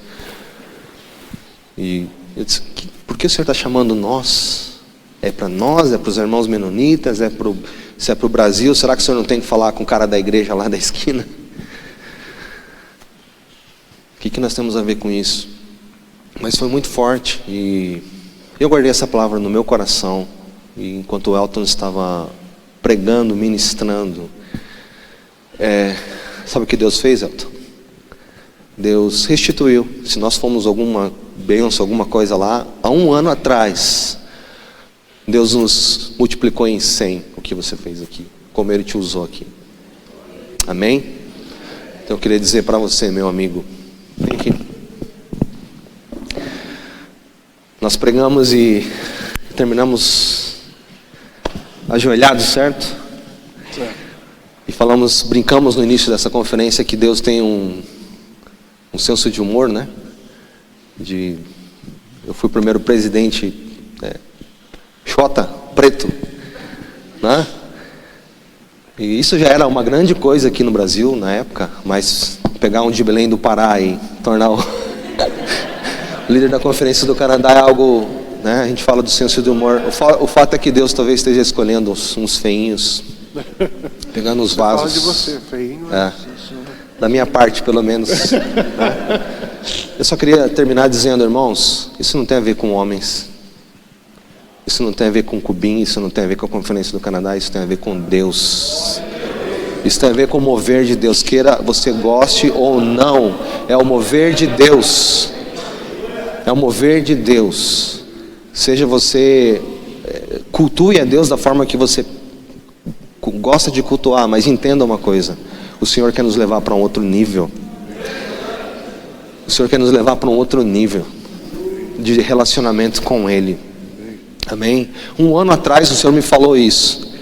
E eu disse, por que o Senhor está chamando nós? É para nós? É para os irmãos menonitas? Se é para o Brasil, será que o Senhor não tem que falar com o cara da igreja lá da esquina? O que nós temos a ver com isso? Mas foi muito forte e eu guardei essa palavra no meu coração. E enquanto o Elton estava pregando, ministrando, sabe o que Deus fez, Elton? Deus restituiu. Se nós fomos alguma bênção, alguma coisa lá, há 1 ano atrás, Deus nos multiplicou em 100 o que você fez aqui, como Ele te usou aqui. Amém? Então eu queria dizer para você, meu amigo, vem aqui. Nós pregamos e terminamos ajoelhados, certo? E brincamos no início dessa conferência que Deus tem um senso de humor, né? Eu fui o primeiro presidente Xota, preto, né? E isso já era uma grande coisa aqui no Brasil na época, mas pegar um de Belém do Pará e tornar o líder da conferência do Canadá é algo, né? A gente fala do senso de humor. O fato é que Deus talvez esteja escolhendo uns feinhos, pegando os vasos. Fala de você, feinho. Da minha parte, pelo menos. Eu só queria terminar dizendo, irmãos, isso não tem a ver com homens. Isso não tem a ver com Cubim, isso não tem a ver com a Conferência do Canadá, isso tem a ver com Deus. Isso tem a ver com o mover de Deus. Queira você goste ou não, é o mover de Deus. É o mover de Deus. Seja você cultue a Deus da forma que você gosta de cultuar, mas entenda uma coisa: o Senhor quer nos levar para um outro nível. O Senhor quer nos levar para um outro nível de relacionamento com Ele. Amém? 1 ano atrás o Senhor me falou isso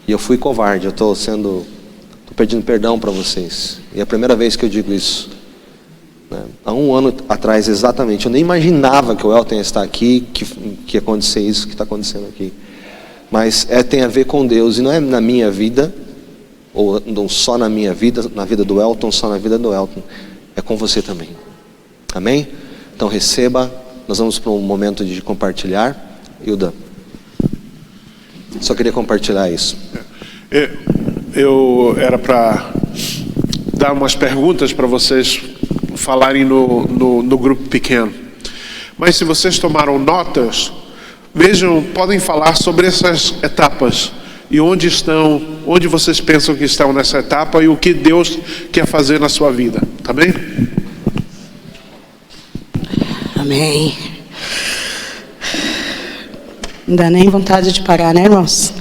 e eu fui covarde. Eu estou pedindo perdão para vocês. E é a primeira vez que eu digo isso. Há 1 ano atrás exatamente, eu nem imaginava que o Elton ia estar aqui, que ia acontecer isso que está acontecendo aqui. Mas tem a ver com Deus, e não é na minha vida, ou não só na minha vida, na vida do Elton, só na vida do Elton, é com você também. Amém? Então receba, nós vamos para um momento de compartilhar. Hilda, só queria compartilhar isso. Eu era para dar umas perguntas para vocês falarem no grupo pequeno. Mas se vocês tomaram notas, vejam, podem falar sobre essas etapas e onde vocês pensam que estão nessa etapa e o que Deus quer fazer na sua vida, tá bem? Amém. Não dá nem vontade de parar, né, irmãos?